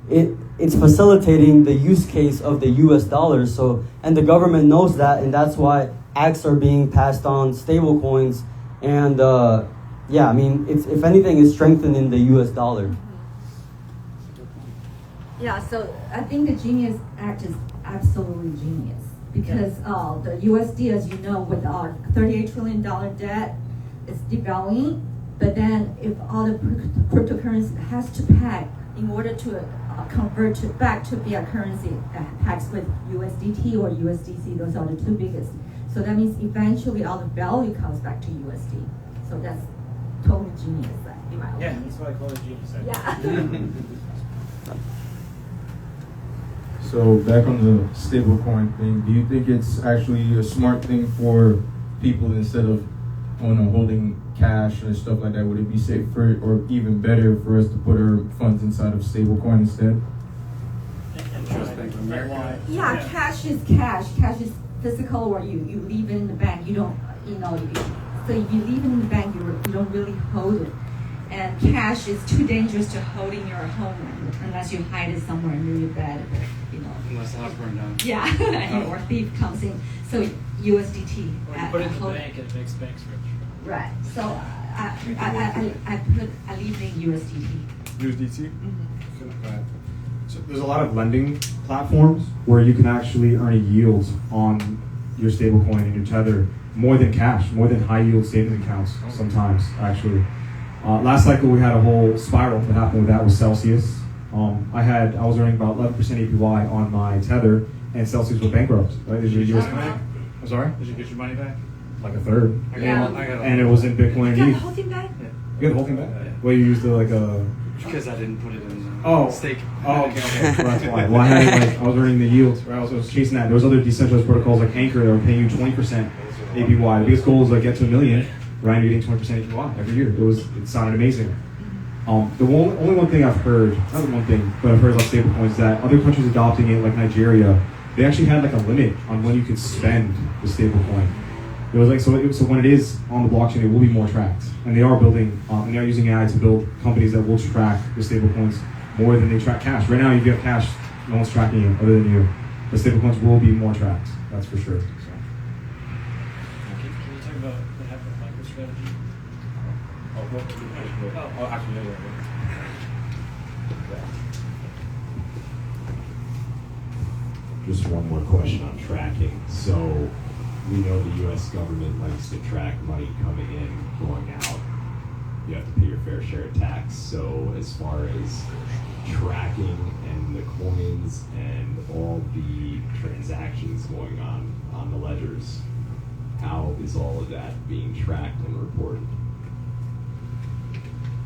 it's facilitating the use case of the US dollar. So, and the government knows that, and that's why acts are being passed on stable coins. And yeah, I mean, if anything, it's strengthening the US dollar. Yeah, so I think the Genius Act is absolutely genius because the USD, as you know, with our $38 trillion debt, is devaluing. But then if all the cryptocurrency has to peg in order to convert back to fiat currency, pegs with USDT or USDC, those are the two biggest. So that means eventually all the value comes back to USD. So that's totally genius, in my opinion. Yeah, that's why I call it genius. Yeah. So back on the stablecoin thing, do you think it's actually a smart thing for people instead of holding cash and stuff like that? Would it be safer or even better for us to put our funds inside of stablecoin instead? Yeah, cash is cash. Cash is physical, or you leave it in the bank. You don't, so if you leave it in the bank, you don't really hold it. And cash is too dangerous to hold in your home unless you hide it somewhere under your bed, Unless the house burned down. Yeah, or a thief comes in. So USDT. Or you put it in the bank and it makes banks rich. Right. So I leave in USDT. USDT? Mm-hmm. So there's a lot of lending platforms where you can actually earn a yield on your stablecoin and your tether more than cash, more than high yield savings accounts sometimes, actually. Last cycle we had a whole spiral that happened with that with Celsius. I was earning about 11% APY on my tether, and Celsius was bankrupt. Right? Did you get your I'm money back? sorry? Did you get your money back? Like a third. I got And it was in Bitcoin and You got the ETH. whole thing back? Yeah. You got the whole thing back? Well, you used Because I didn't put it in stake. Oh, okay. Well, that's why. Well, I was earning the yield. Right? I was chasing that. There was other decentralized protocols like Anchor that were paying you 20% APY. The biggest goal is get to $1 million. Right? You're getting 20% APY every year. It sounded amazing. The only one thing I've heard, not the one thing, but I've heard about stablecoins is that other countries adopting it, like Nigeria, they actually had a limit on when you could spend the stablecoin. It was so when it is on the blockchain, it will be more tracked, and they are building, and they are using AI to build companies that will track the stablecoins more than they track cash. Right now, if you have cash, no one's tracking it other than you. The stablecoins will be more tracked. That's for sure. Can you talk about what happened with MicroStrategy? Actually, just one more question on tracking. So we know the U.S. government likes to track money coming in, going out. You have to pay your fair share of tax. So as far as tracking and the coins and all the transactions going on the ledgers, how is all of that being tracked and reported?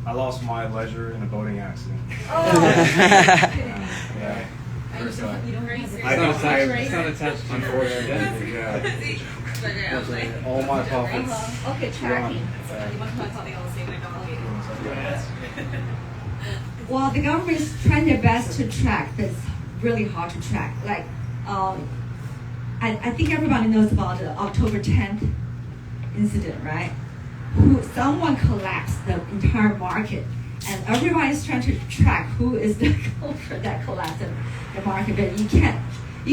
I lost my ledger in a boating accident. Yeah. You don't have I don't have It's not attached to your identity. Yeah. All my profits. Okay, tracking. Well, the government is trying their best to track, but it's really hard to track. Like, I think everybody knows about the October 10th incident, right? Someone collapsed the entire market, and everybody is trying to track who is the culprit that collapsed the market. But you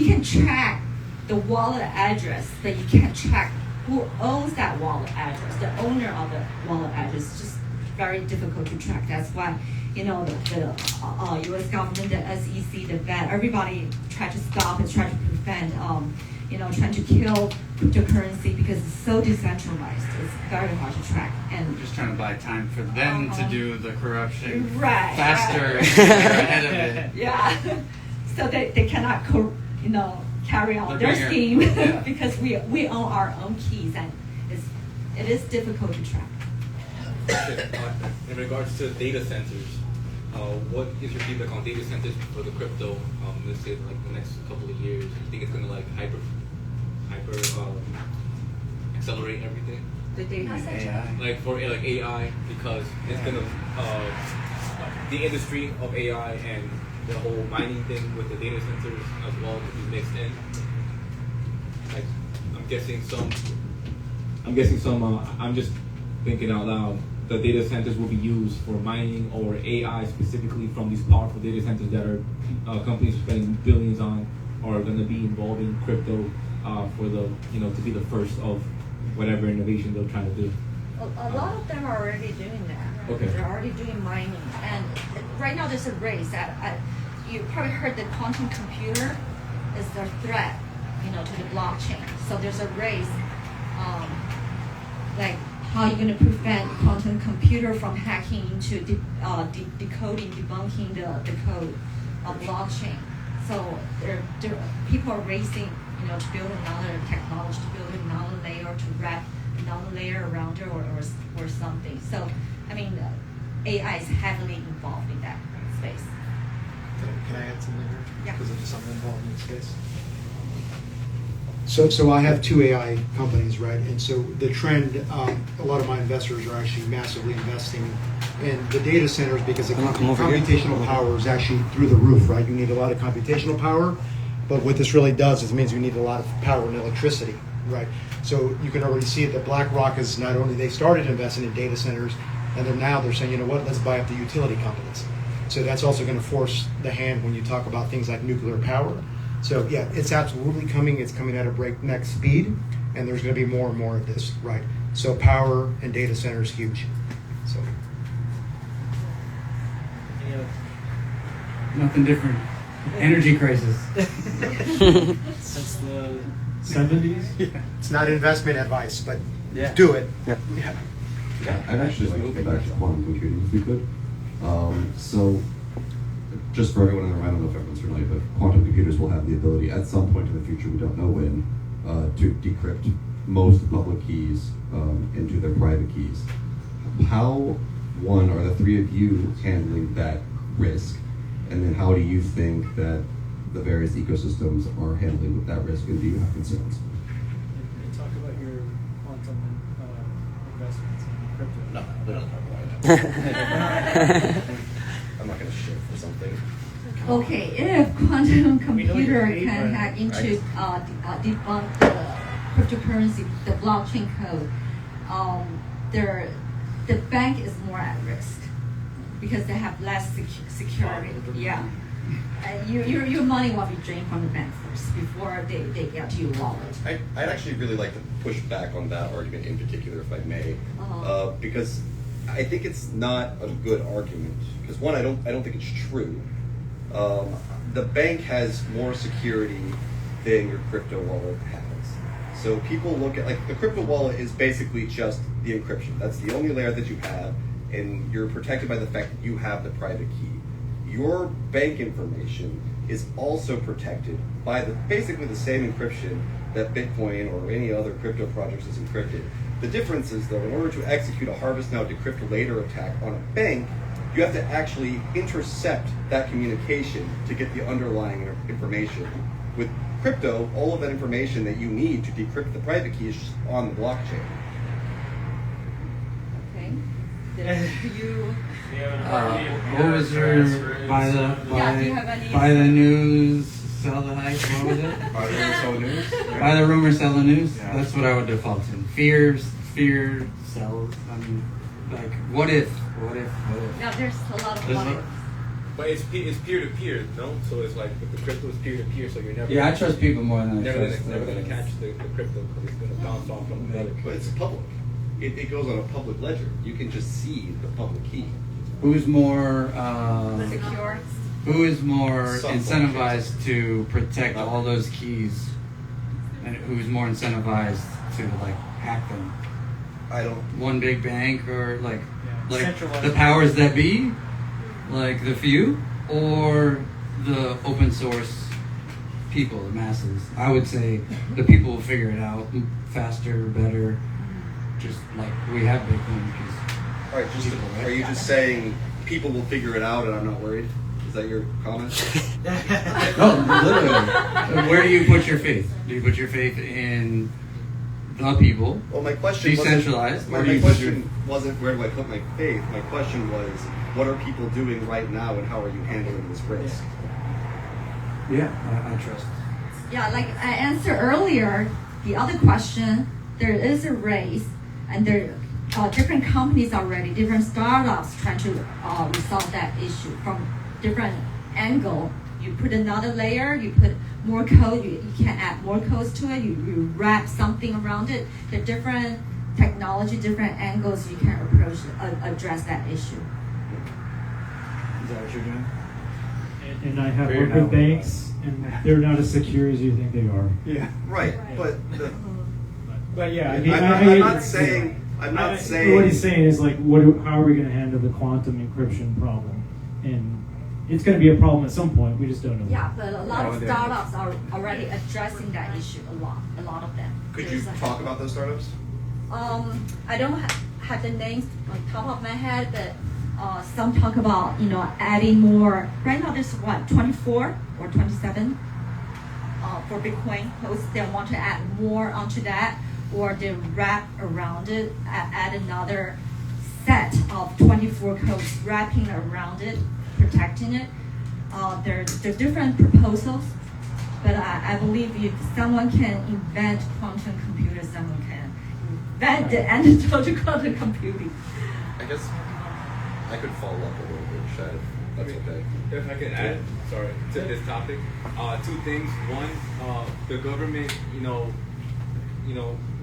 can track the wallet address, but you can't track who owns that wallet address, the owner of the wallet address. It's just very difficult to track. That's why, the U.S. government, the SEC, the Fed, everybody try to stop and try to prevent, trying to kill cryptocurrency because it's so decentralized. It's very hard to track. And Just trying to buy time for them to do the corruption faster right. and they're ahead of it. Yeah. So they cannot, carry out They're their bigger. scheme Yeah. because we own our own keys, and it is difficult to track. In regards to data centers, what is your feedback on data centers for the crypto? Let's say like the next couple of years, you think it's gonna like hyper accelerate everything? The data center. AI. Like for like AI, because it's gonna the industry of AI and the whole mining thing with the data centers as well to be mixed in. Like I'm guessing some. I'm just thinking out loud. The data centers will be used for mining or AI specifically from these powerful data centers that are companies spending billions on, are going to be involving crypto for the to be the first of whatever innovation they're trying to do. A lot of them are already doing that. Okay. They're already doing mining, and right now there's a race that you probably heard the quantum computer is the threat, to the blockchain. So there's a race, like how you're going to prevent quantum computer from hacking into decoding, debunking the code of blockchain. So people are racing, to build another technology, to build another layer, to wrap another layer around it or something. So, AI is heavily involved in that space. Can I add something here? Yeah. Because I'm something involved in the space. So I have 2 AI companies, right? And so the trend, a lot of my investors are actually massively investing in the data centers because the computational power is actually through the roof, right? You need a lot of computational power, but what this really does is it means you need a lot of power and electricity, right? So you can already see that BlackRock is not only, they started investing in data centers, and they're saying, you know what, let's buy up the utility companies. So that's also going to force the hand when you talk about things like nuclear power. So yeah, it's absolutely coming. It's coming at a breakneck speed, and there's going to be more and more of this, right? So power and data center is huge. So Nothing different. Energy crisis. Since the 70s? it's not investment advice, but Yeah. do it. Yeah. Yeah. Yeah, I'd actually like to go back to quantum computing if we could. So, just for everyone in the room, I don't know if everyone's familiar, but quantum computers will have the ability at some point in the future, we don't know when, to decrypt most public keys into their private keys. How, one, are the 3 of you handling that risk? And then how do you think that the various ecosystems are handling with that risk, and do you have concerns? Can you talk about your quantum investments in crypto? No, we don't talk about it. I'm not going to share for something. Okay, if quantum We know computer you're paid, can but- hack into debunk the cryptocurrency, the blockchain code, the bank is more at risk because they have less security. Yeah, your money will be drained from the bank first before they get to your wallet. I'd actually really like to push back on that argument in particular, if I may, because I think it's not a good argument. Because one, I don't think it's true. The bank has more security than your crypto wallet has. So people look at, like, the crypto wallet is basically just the encryption. That's the only layer that you have, and you're protected by the fact that you have the private key. Your bank information is also protected by basically the same encryption that Bitcoin or any other crypto projects is encrypted. The difference is, though, in order to execute a harvest now, decrypt later attack on a bank, you have to actually intercept that communication to get the underlying information. With crypto, all of that information that you need to decrypt the private key is just on the blockchain. Okay. Do you? What was your buy do you have any- the news, sell the hype? What was it? Buy the rumor, sell the news? Buy the rumor, sell the news. Yeah. That's what I would default to. Fear sells. I mean, like, what if? Yeah, there's a lot of There's money. a- But it's peer to peer, no? So it's like with the crypto, it's peer to peer. So you're never. Yeah, I trust people more than I Never trust. gonna catch the crypto because it's gonna bounce off from the other. But it's public. It goes on a public ledger. You can just see the public key. Who's more? Secure. Who is more Some incentivized to protect all those keys, and who's more incentivized to like hack them? I don't. One big bank or like Centralized. the powers that be, like the few, or the open source people, the masses. I would say the people will figure it out faster, better. Just like we have Bitcoin because. All right, just people, right? are you just saying people will figure it out and I'm not worried? Is that your comment? No, literally. Where do you put your faith? Do you put your faith in the people? Well, my question Decentralized. wasn't, my question wasn't where do I put my faith. My question was, what are people doing right now and how are you handling this risk? Yeah, I trust. Yeah, like I answered earlier, the other question, there is a race, and there are different companies already, different startups trying to resolve that issue from different angle. You put another layer, you put more code, you can add more codes to it, you wrap something around it. There are different technology, different angles you can approach, address that issue. Is that what you're doing? And I have Fair worked enough. with banks, and they're not as secure as you think they are. Yeah. Right, but But yeah, I I'm mean, not saying. I'm not saying. What he's saying is like, how are we going to handle the quantum encryption problem? And it's going to be a problem at some point. We just don't know. Yeah, but a lot of Yeah. startups are already addressing that issue a lot of them. Could you talk about those startups? I don't have the names on top of my head, but some talk about adding more. Right now there's 24 or 27 for Bitcoin hosts. They want to add more onto that, or they wrap around it, add another set of 24 codes wrapping around it, protecting it. There's different proposals, but I believe if someone can invent quantum computers, someone can invent the antidote to quantum computing. I guess I could follow up a little bit, Shad, if that's okay. If I can add, sorry, to this topic, two things. One, the government,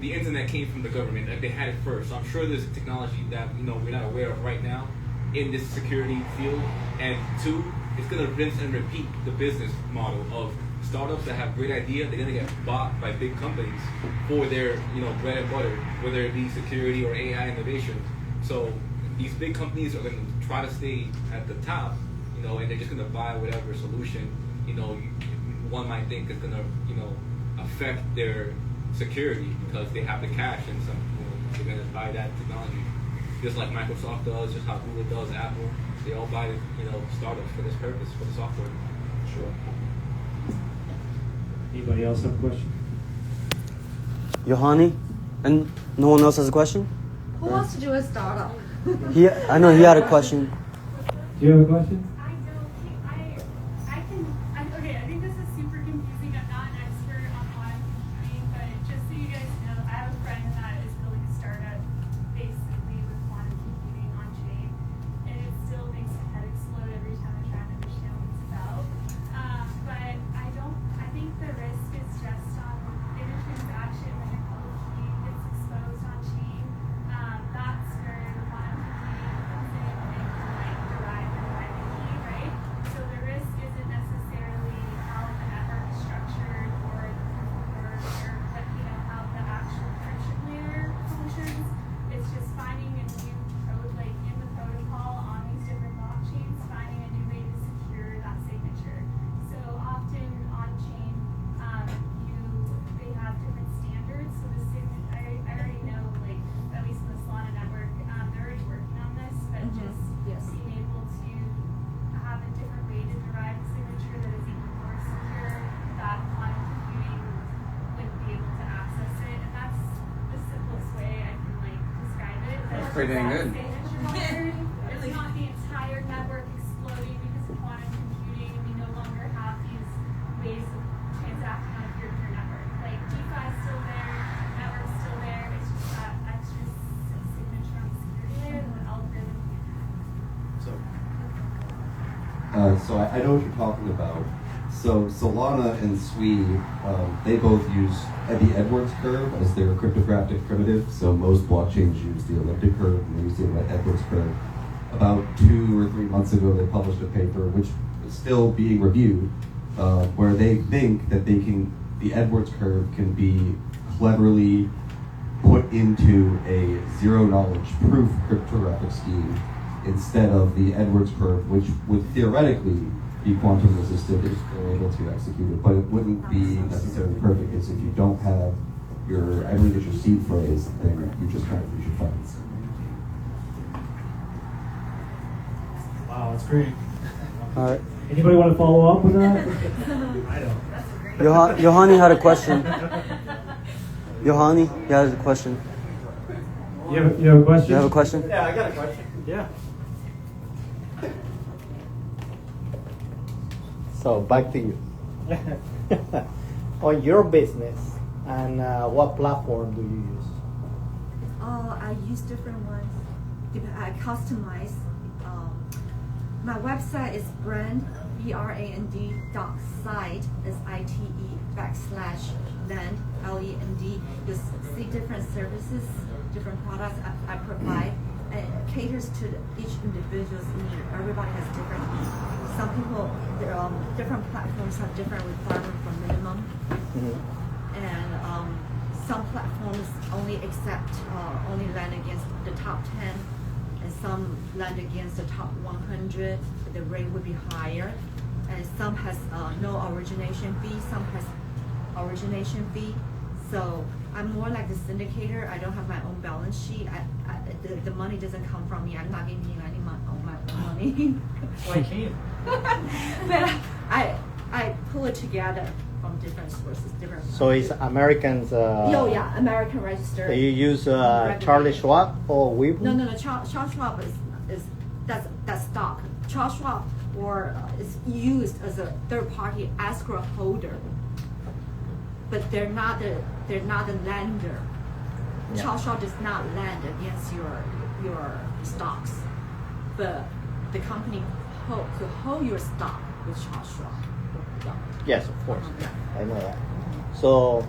the internet came from the government. Like they had it first. So I'm sure there's technology that we're not aware of right now in this security field. And two, it's gonna rinse and repeat the business model of startups that have great ideas. They're gonna get bought by big companies for their bread and butter, whether it be security or AI innovation. So these big companies are gonna try to stay at the top, and they're just gonna buy whatever solution one might think is gonna affect their security because they have the cash and some they're gonna buy that technology. Just like Microsoft does, just how Google does, Apple, they all buy startups for this purpose, for the software. Sure. Anybody else have a question? Yohani? And no one else has a question? Who wants to do a startup? I know he had a question. Do you have a question? Okay, I think this is super confusing. I'm not an expert on blockchain, but just so you guys know, I have a friend that is building a startup basically with quantum computing on chain, and it still makes my head explode every time I try to understand what it's about. But I think the risk is just in a transaction when your public key gets exposed on chain. That's where the quantum computing comes in and can derive the private key. pretty dang good. It's not the entire network exploding because of quantum computing, and we no longer have these ways of transacting on a peer-to-peer network. Like DeFi is still there, network's still there. It's just that extra signature on the security layer and the algorithm. So I know what you're talking about. So Solana and Sui, they both use the Edwards curve as their cryptographic primitive. So most blockchains use the elliptic curve, and they use the Edwards curve. About 2 or 3 months ago, they published a paper, which is still being reviewed, where they think that the Edwards curve can be cleverly put into a zero-knowledge proof cryptographic scheme instead of the Edwards curve, which would theoretically be quantum resistant if they're able to execute it, but it wouldn't be necessarily perfect, because if you don't have I believe it's your seed phrase, then you just kind of lose your funds. Wow, that's great. All right. Anybody want to follow up with that? I don't. Johanny had a question. Johanny, you had a question. You have a question? You have a question? Yeah, I got a question. Yeah. So back to you. On your business, and what platform do you use? I use different ones. I customize. My website is brand.site is /land LEND. You see different services, different products I provide. It caters to each individual's need. Everybody has different needs. Some people, different platforms have different requirements for minimum, and some platforms only accept, only land against the top 10, and some land against the top 100. The rate would be higher, and some has no origination fee. Some has origination fee. So I'm more like the syndicator. I don't have my own balance sheet. The money doesn't come from me. I'm not giving you any my own money. Well, I can't. But I pull it together from different sources, different. So it's Americans. Yeah, American registered. Do you use Charlie Schwab or Webull? No. Charles Schwab is that's stock. Charles Schwab is used as a third-party escrow holder, but they're not the lender. Yeah. Charles Schwab does not lend against your stocks, but the company could hold your stock with Charles Schwab. Yes, of course. I know that. So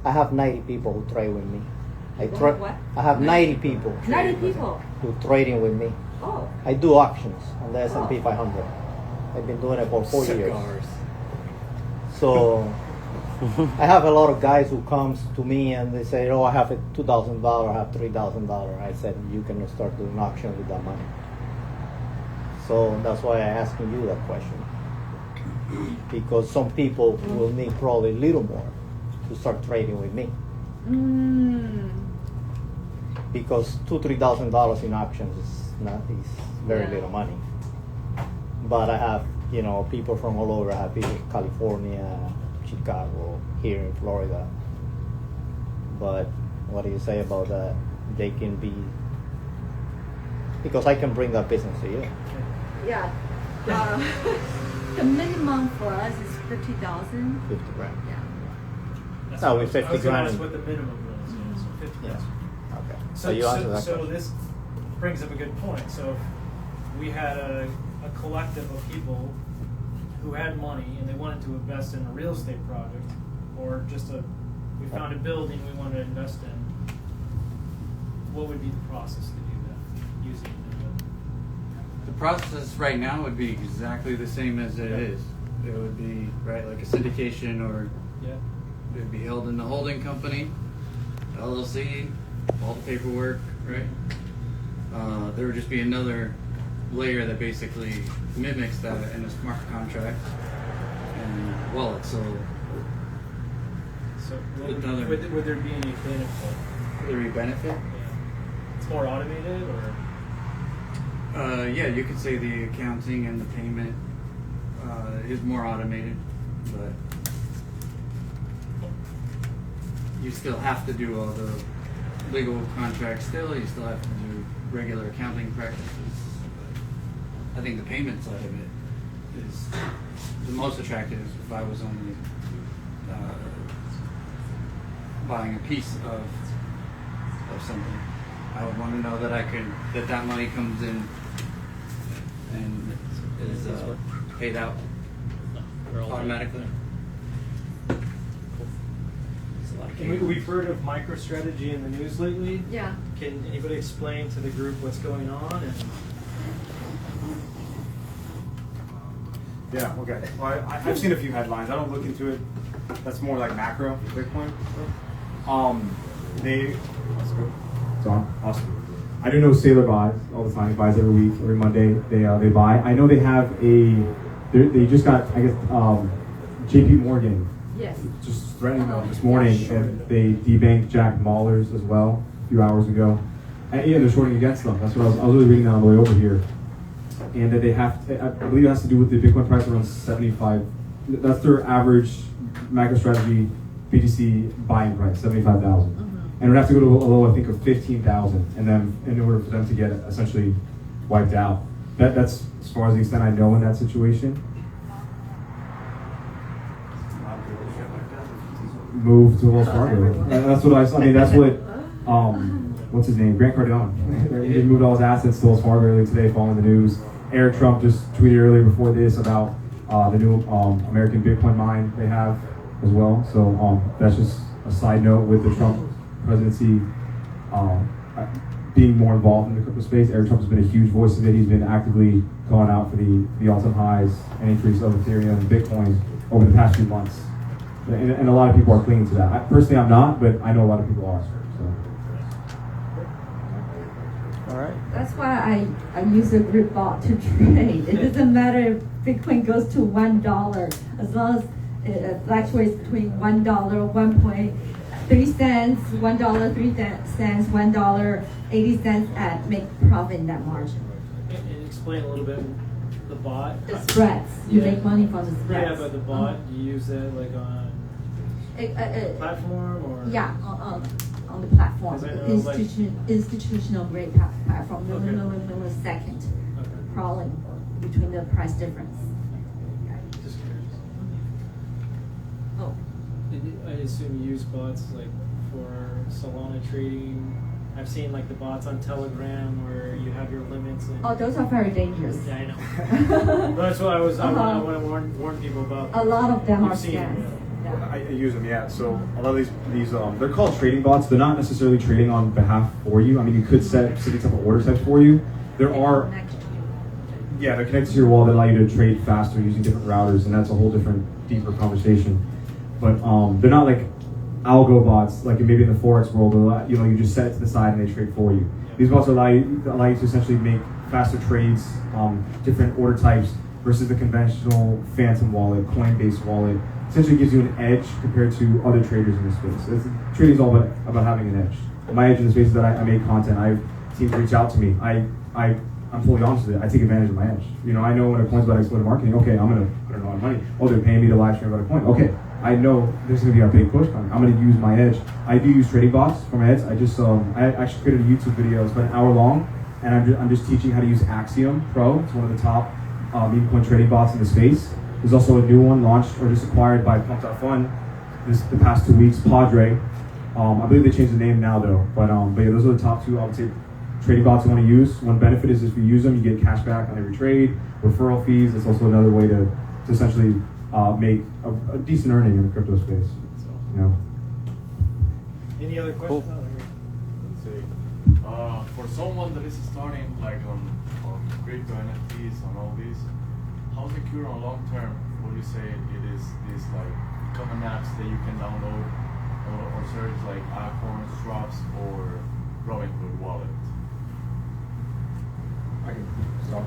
I have 90 people who trade with me. What? I have 90 people. 90 people. Who trading with me. Oh. I do auctions on the S&P 500. I've been doing it for 4 years. Cigars. So I have a lot of guys who comes to me and they say, "Oh, I have $2,000, I have $3,000." I said, "You can start doing auction with that money." So that's why I'm asking you that question, because some people will need probably a little more to start trading with me. Because $2,000-3,000 in auctions is very little money. But I have people from all over. I have people in California, Chicago, here in Florida. But what do you say about that? They can be, because I can bring that business to you. Yeah. The minimum for us is 50,000. 50 grand. Yeah. No, with 50 grand. That's what the minimum was. So 50,000. Okay. So you answer that so question. this brings up a good point. So if we had a collective of people who had money and they wanted to invest in a real estate project, or just we found a building we wanted to invest in, what would be the process to do that using The process right now would be exactly the same as it is. It would be like a syndication, or it would be held in the holding company, LLC, all the paperwork, right? There would just be another layer that basically mimics that in a smart contract and wallet. So would there be any benefit? Would there be benefit? Yeah. It's more automated, or? Yeah, you could say the accounting and the payment is more automated, but you still have to do all the legal contract still. You still have to do regular accounting practices. But I think the payment side of it is the most attractive. If I was only buying a piece of something, I would want to know that that money comes in and is paid out automatically. We've heard of MicroStrategy in the news lately. Yeah. Can anybody explain to the group what's going on? And Yeah, okay. Well, I've seen a few headlines. I don't look into it. That's more like macro, Bitcoin. Let's go. It's on. Awesome. I do know Sailor buys all the time. He buys every week, every Monday. They buy. I know they have they just got, I guess, JP Morgan. Yes. Just threatening them this morning, and they debanked Jack Mallers as well a few hours ago. And yeah, they're shorting against them. That's what I was really reading that on the way over here. And that they have to, I believe it has to do with the Bitcoin price around 75. That's their average MicroStrategy BTC buying price, 75,000. And it would have to go to a low, I think, of 15,000, and then in order for them to get essentially wiped out. That's as far as the extent I know in that situation. Move to Wells Fargo. That's what I mean. That's what what's his name? Grant Cardone. He moved all his assets to Wells Fargo earlier today, following the news. Eric Trump just tweeted earlier before this about the new American Bitcoin mine they have as well. So that's just a side note with the Trump presidency being more involved in the crypto space. Eric Trump has been a huge voice of it. He's been actively calling out for the all-time highs and increase of Ethereum and Bitcoin over the past few months. And a lot of people are clinging to that. Personally, I'm not, but I know a lot of people are. So. All right. That's why I use a group bot to trade. It doesn't matter if Bitcoin goes to $1, as long as it fluctuates between $1, 1.3 cents, $1, 3 cents, $1.80 at make profit in that margin. and explain a little bit the bot. The spreads. You make money from the spreads. Yeah, but the bot, you use it like on platform or? Yeah, on the platform. I know, Institutional grade platform, millisecond crawling between the price difference. Just curious. Oh. I assume you use bots like for Solana trading. I've seen like the bots on Telegram where you have your limits. And Those are very dangerous. Yeah, I know. That's what I want to warn people about. A lot of them are You've seen it, scams. I use them, yeah. So a lot of these they're called trading bots. They're not necessarily trading on behalf for you. I mean, you could set specific type of order types for you. They're connected to your wallet that allow you to trade faster using different routers, and that's a whole different, deeper conversation. But they're not like algo bots, like maybe in the forex world. You just set it to the side and they trade for you. These bots allow you to essentially make faster trades, different order types versus the conventional Phantom wallet, Coinbase wallet. Essentially gives you an edge compared to other traders in this space. Trading is all about having an edge. My edge in the space is that I make content. I have teams reach out to me. I'm fully honest with it. I take advantage of my edge. I know when a coin's about exploded marketing. Okay, I'm gonna put a lot of money. Oh, they're paying me to live stream about a coin. Okay, I know there's gonna be a big push coming. I'm gonna use my edge. I do use trading bots for my edge. I actually created a YouTube video. It's about an hour long, and I'm just teaching how to use Axiom Pro. It's one of the top meme coin trading bots in the space. There's also a new one launched or just acquired by Pump.Fun the past 2 weeks, Padre. I believe they changed the name now though. But yeah, those are the top two I would say trading bots you want to use. One benefit is if you use them, you get cash back on every trade, referral fees. It's also another way to essentially make a decent earning in the crypto space. Any other questions? Cool. Let's see. For someone that is starting like on crypto NFTs on all these, how secure on long term would you say it is these like common apps that you can download or search like Acorns, Swaps, or Robinhood Wallet? I can stop.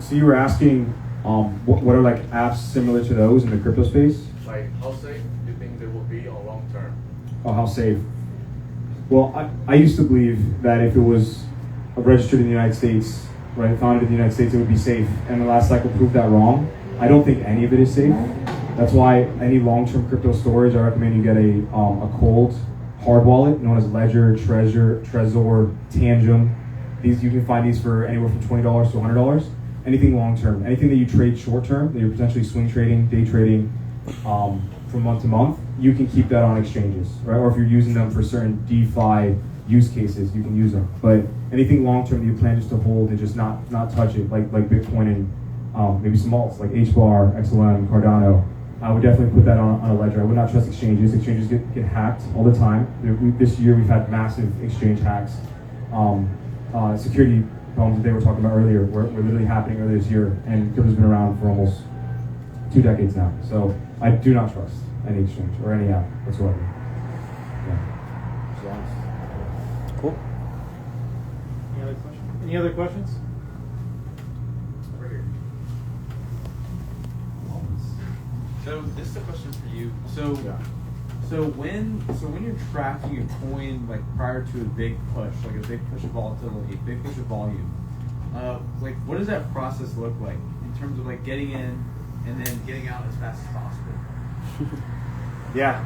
So you were asking what are like apps similar to those in the crypto space? Like how safe do you think they will be on long term? Oh, how safe? Well, I used to believe that if it was registered in the United States, right, founded in the United States, it would be safe. And the last cycle proved that wrong. I don't think any of it is safe. That's why any long-term crypto storage, I recommend you get a cold, hard wallet known as Ledger, Trezor, Tangent. These you can find these for anywhere from $20 to $100. Anything long term, anything that you trade short term, that you're potentially swing trading, day trading from month to month, you can keep that on exchanges, right? Or if you're using them for certain DeFi use cases, you can use them. But anything long term that you plan just to hold and just not touch it, like Bitcoin and maybe some alts like HBAR, XLM, Cardano, I would definitely put that on a ledger. I would not trust exchanges. Exchanges get hacked all the time. This year we've had massive exchange hacks. Security problems that they were talking about earlier were literally happening earlier this year, and crypto's been around for almost 2 decades now. So I do not trust any exchange or any app whatsoever. Yeah. Cool. Any other questions? Over here. So this is a question for you. So when you're tracking a coin like prior to a big push, like a big push of volatility, a big push of volume, like what does that process look like in terms of like getting in and then getting out as fast as possible? Yeah,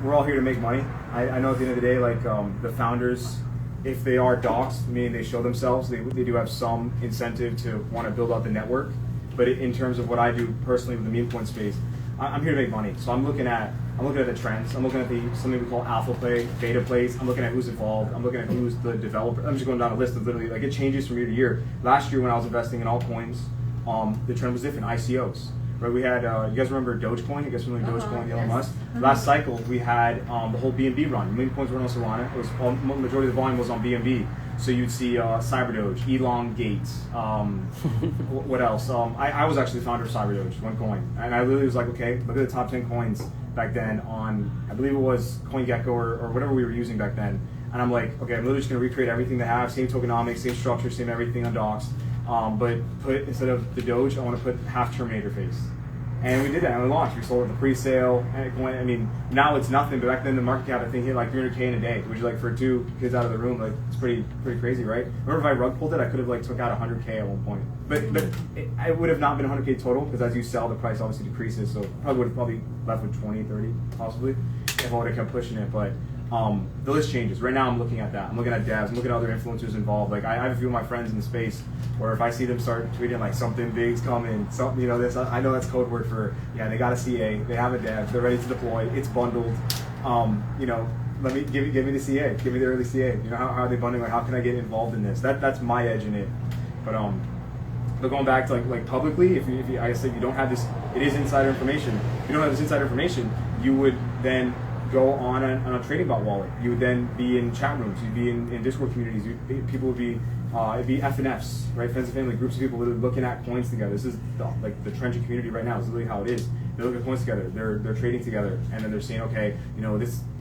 we're all here to make money. I know at the end of the day, like the founders, if they are doxed, meaning they show themselves, they do have some incentive to want to build out the network. But in terms of what I do personally with the meme coin space, I'm here to make money. So I'm looking at the trends. I'm looking at something we call alpha play, beta plays. I'm looking at who's involved. I'm looking at who's the developer. I'm just going down a list of literally, like, it changes from year to year. Last year when I was investing in altcoins, the trend was different. ICOs, right? We had, you guys remember Dogecoin? You guys remember Dogecoin, Elon Musk? Last cycle we had the whole BNB run. Meme coins were on Solana. It was majority of the volume was on BNB. So you'd see CyberDoge, Elongate, what else? I was actually the founder of CyberDoge, one coin. And I literally was like, okay, look at the top 10 coins back then on, I believe it was CoinGecko or whatever we were using back then. And I'm like, okay, I'm literally just gonna recreate everything they have, same tokenomics, same structure, same everything on docs. But instead of the Doge, I wanna put half Terminator face. And we did that, and we launched. We sold it in the pre-sale, and it went, I mean, now it's nothing, but back then the market cap, I think, hit like 300K in a day, which is like for 2 kids out of the room, like it's pretty crazy, right? Remember if I rug pulled it, I could have like took out 100K at one point. But I would have not been 100K total, because as you sell, the price obviously decreases, so probably would have left with 20, 30, possibly, if I would have kept pushing it, but the list changes. Right now I'm looking at that. I'm looking at devs, I'm looking at other influencers involved. Like I have a few of my friends in the space where if I see them start tweeting like something big's coming, something, this, I know that's code word for, they got a CA, they have a dev, they're ready to deploy, it's bundled. Let me give me the CA, give me the early CA. How are they bundling? Like, how can I get involved in this? That's my edge in it. But going back to like publicly, if you, I said you don't have this, it is insider information. If you don't have this insider information, you would then go on a trading bot wallet. You would then be in chat rooms. You'd be in Discord communities. People would be it'd be FNFs, right? Friends and family, groups of people literally looking at coins together. This is the trendy community right now. This is literally how it is. They look at coins together. They're trading together, and then they're saying, okay,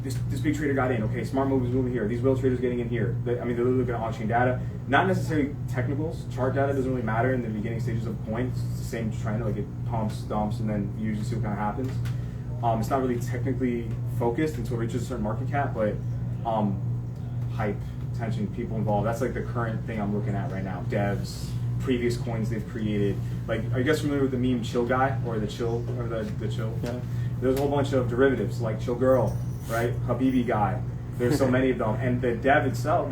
this big trader got in. Okay, smart move is moving here. These whale traders getting in here. They're literally looking at on-chain data, not necessarily technicals. Chart data doesn't really matter in the beginning stages of a coin. It's the same trend. Like it pumps, dumps, and then you usually see what kind of happens. It's not really technically focused until it reaches a certain market cap, but hype, attention, people involved. That's like the current thing I'm looking at right now. Devs, previous coins they've created. Like, are you guys familiar with the meme Chill Guy or the Chill or the Chill? Yeah. There's a whole bunch of derivatives like Chill Girl, right? Habibi Guy. There's so many of them, and the dev himself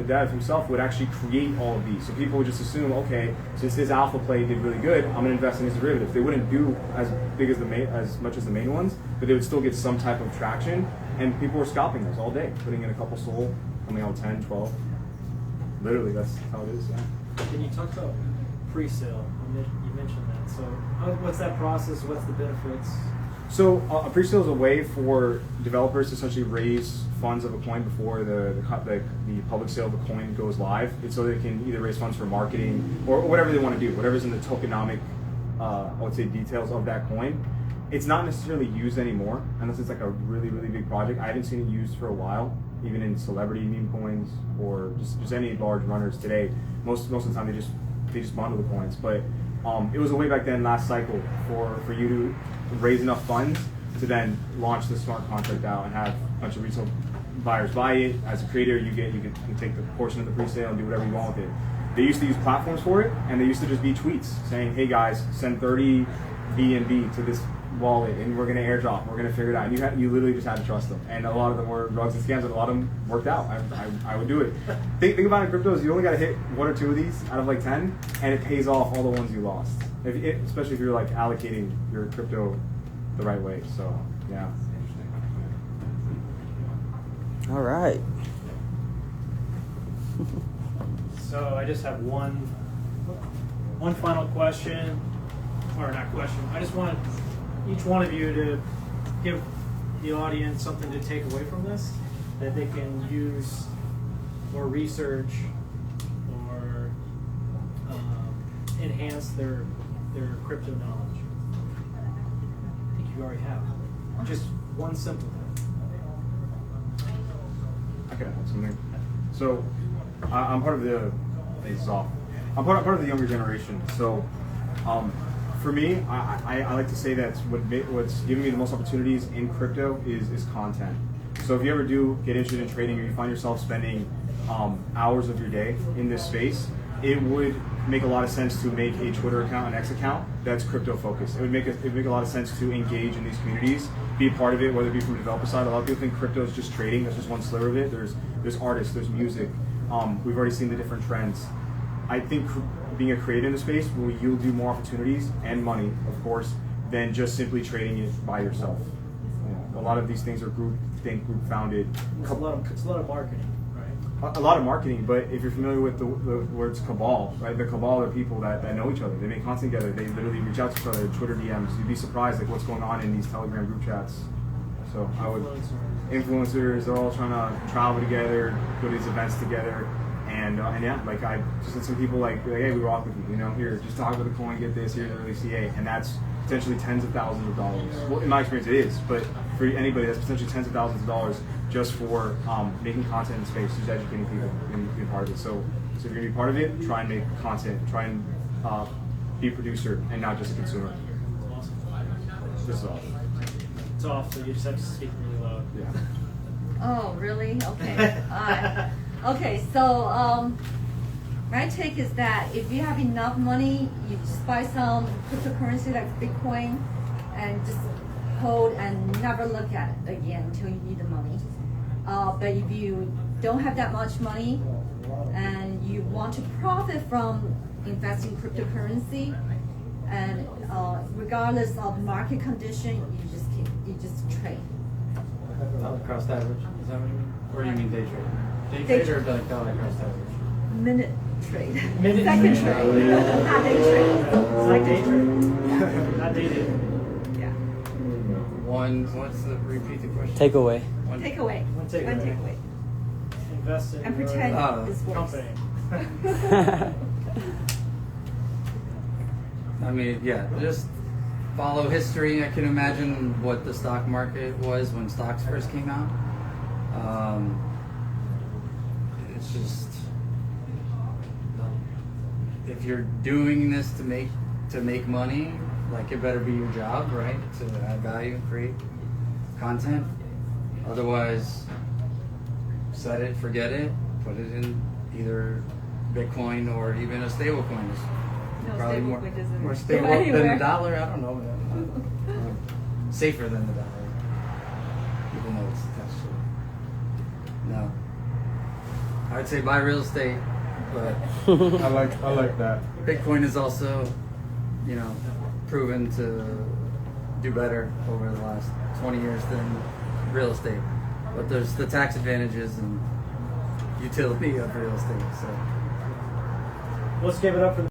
would actually create all of these. So people would just assume, okay, since his alpha play did really good, I'm gonna invest in his derivatives. They wouldn't do as big as as much as the main ones, but they would still get some type of traction. And people were scalping those all day, putting in a couple sold, coming out 10, 12. Literally, that's how it is. Yeah. Can you talk about pre-sale? You mentioned that. So, what's that process? What's the benefits? So a pre-sale is a way for developers to essentially raise funds of a coin before the public sale of a coin goes live. It's so they can either raise funds for marketing or whatever they want to do, whatever's in the tokenomic, I would say, details of that coin. It's not necessarily used anymore unless it's like a really, really big project. I haven't seen it used for a while, even in celebrity meme coins or just any large runners today. Most of the time they just bundle the coins. But it was a way back then last cycle for you to raise enough funds to then launch the smart contract out and have a bunch of retail buyers buy it. As a creator, you can take the portion of the pre-sale and do whatever you want with it. They used to use platforms for it, and they used to just be tweets saying, "Hey guys, send 30 BNB to this wallet and we're gonna airdrop, we're gonna figure it out. And you literally just had to trust them. And a lot of them were drugs and scams, and a lot of them worked out. I would do it. Think about it in crypto is you only gotta hit 1 or 2 of these out of like 10, and it pays off all the ones you lost. Especially if you're like allocating your crypto the right way. So yeah. All right. So I just have one final question, or not question. I just want each one of you to give the audience something to take away from this that they can use or research or enhance their crypto knowledge. I think you already have. Just one simple thing. I could add something. So I'm part of the I'm part of the younger generation. So for me, I like to say that what's giving me the most opportunities in crypto is content. So if you ever do get interested in trading, or you find yourself spending hours of your day in this space, it would make a lot of sense to make a Twitter account, an X account that's crypto focused. It would make a lot of sense to engage in these communities, be a part of it, whether it be from the developer side. A lot of people think crypto is just trading. That's just one sliver of it. There's artists, there's music. We've already seen the different trends. I think being a creator in the space will yield you more opportunities and money, of course, than just simply trading it by yourself. A lot of these things are group founded. It's a lot of marketing. A lot of marketing, but if you're familiar with the words cabal, right? The cabal are people that know each other. They make content together. They literally reach out to each other, Twitter DMs. You'd be surprised like what's going on in these Telegram group chats. So I would influencers. They're all trying to travel together, go to these events together, and yeah, like I just had some people like hey, we rock with you. Here, just talk about the coin, get this. Here's an early CA, and that's potentially tens of thousands of dollars. Well, in my experience, it is, but for anybody, that's potentially tens of thousands of dollars just for making content in space, just educating people and being part of it. So if you're gonna be part of it, try and make content, try and be a producer and not just a consumer. This is all. It's off, so you just have to speak really loud. Yeah. Oh, really? Okay. Okay, so my take is that if you have enough money, you just buy some cryptocurrency like Bitcoin and just hold and never look at it again until you need the money. But if you don't have that much money and you want to profit from investing in cryptocurrency, and regardless of market condition, you just trade. Dollar cost average, is that what you mean? Or you mean day trade? Day Day trade or like dollar cost average? Minute trade. Minute Second trade. trade. Not day trade. It's like day trade. Not day trade. Yeah. Repeat the question? Takeaway. Takeaway. One takeaway. Invest in And your pretend this works. company. I mean, yeah, just follow history. I can imagine what the stock market was when stocks first came out. It's just, if you're doing this to make money, like it better be your job, right? To add value, create content. Otherwise, set it, forget it, put it in either Bitcoin or even a stable coin. No, Probably stable more coin doesn't more go stable than anywhere. the dollar. I don't know. Safer than the dollar, even though it's attached to it. No, I would say buy real estate, but I like that. Bitcoin is also, proven to do better over the last 20 years than real estate. But there's the tax advantages and utility of real estate. So Let's give it up for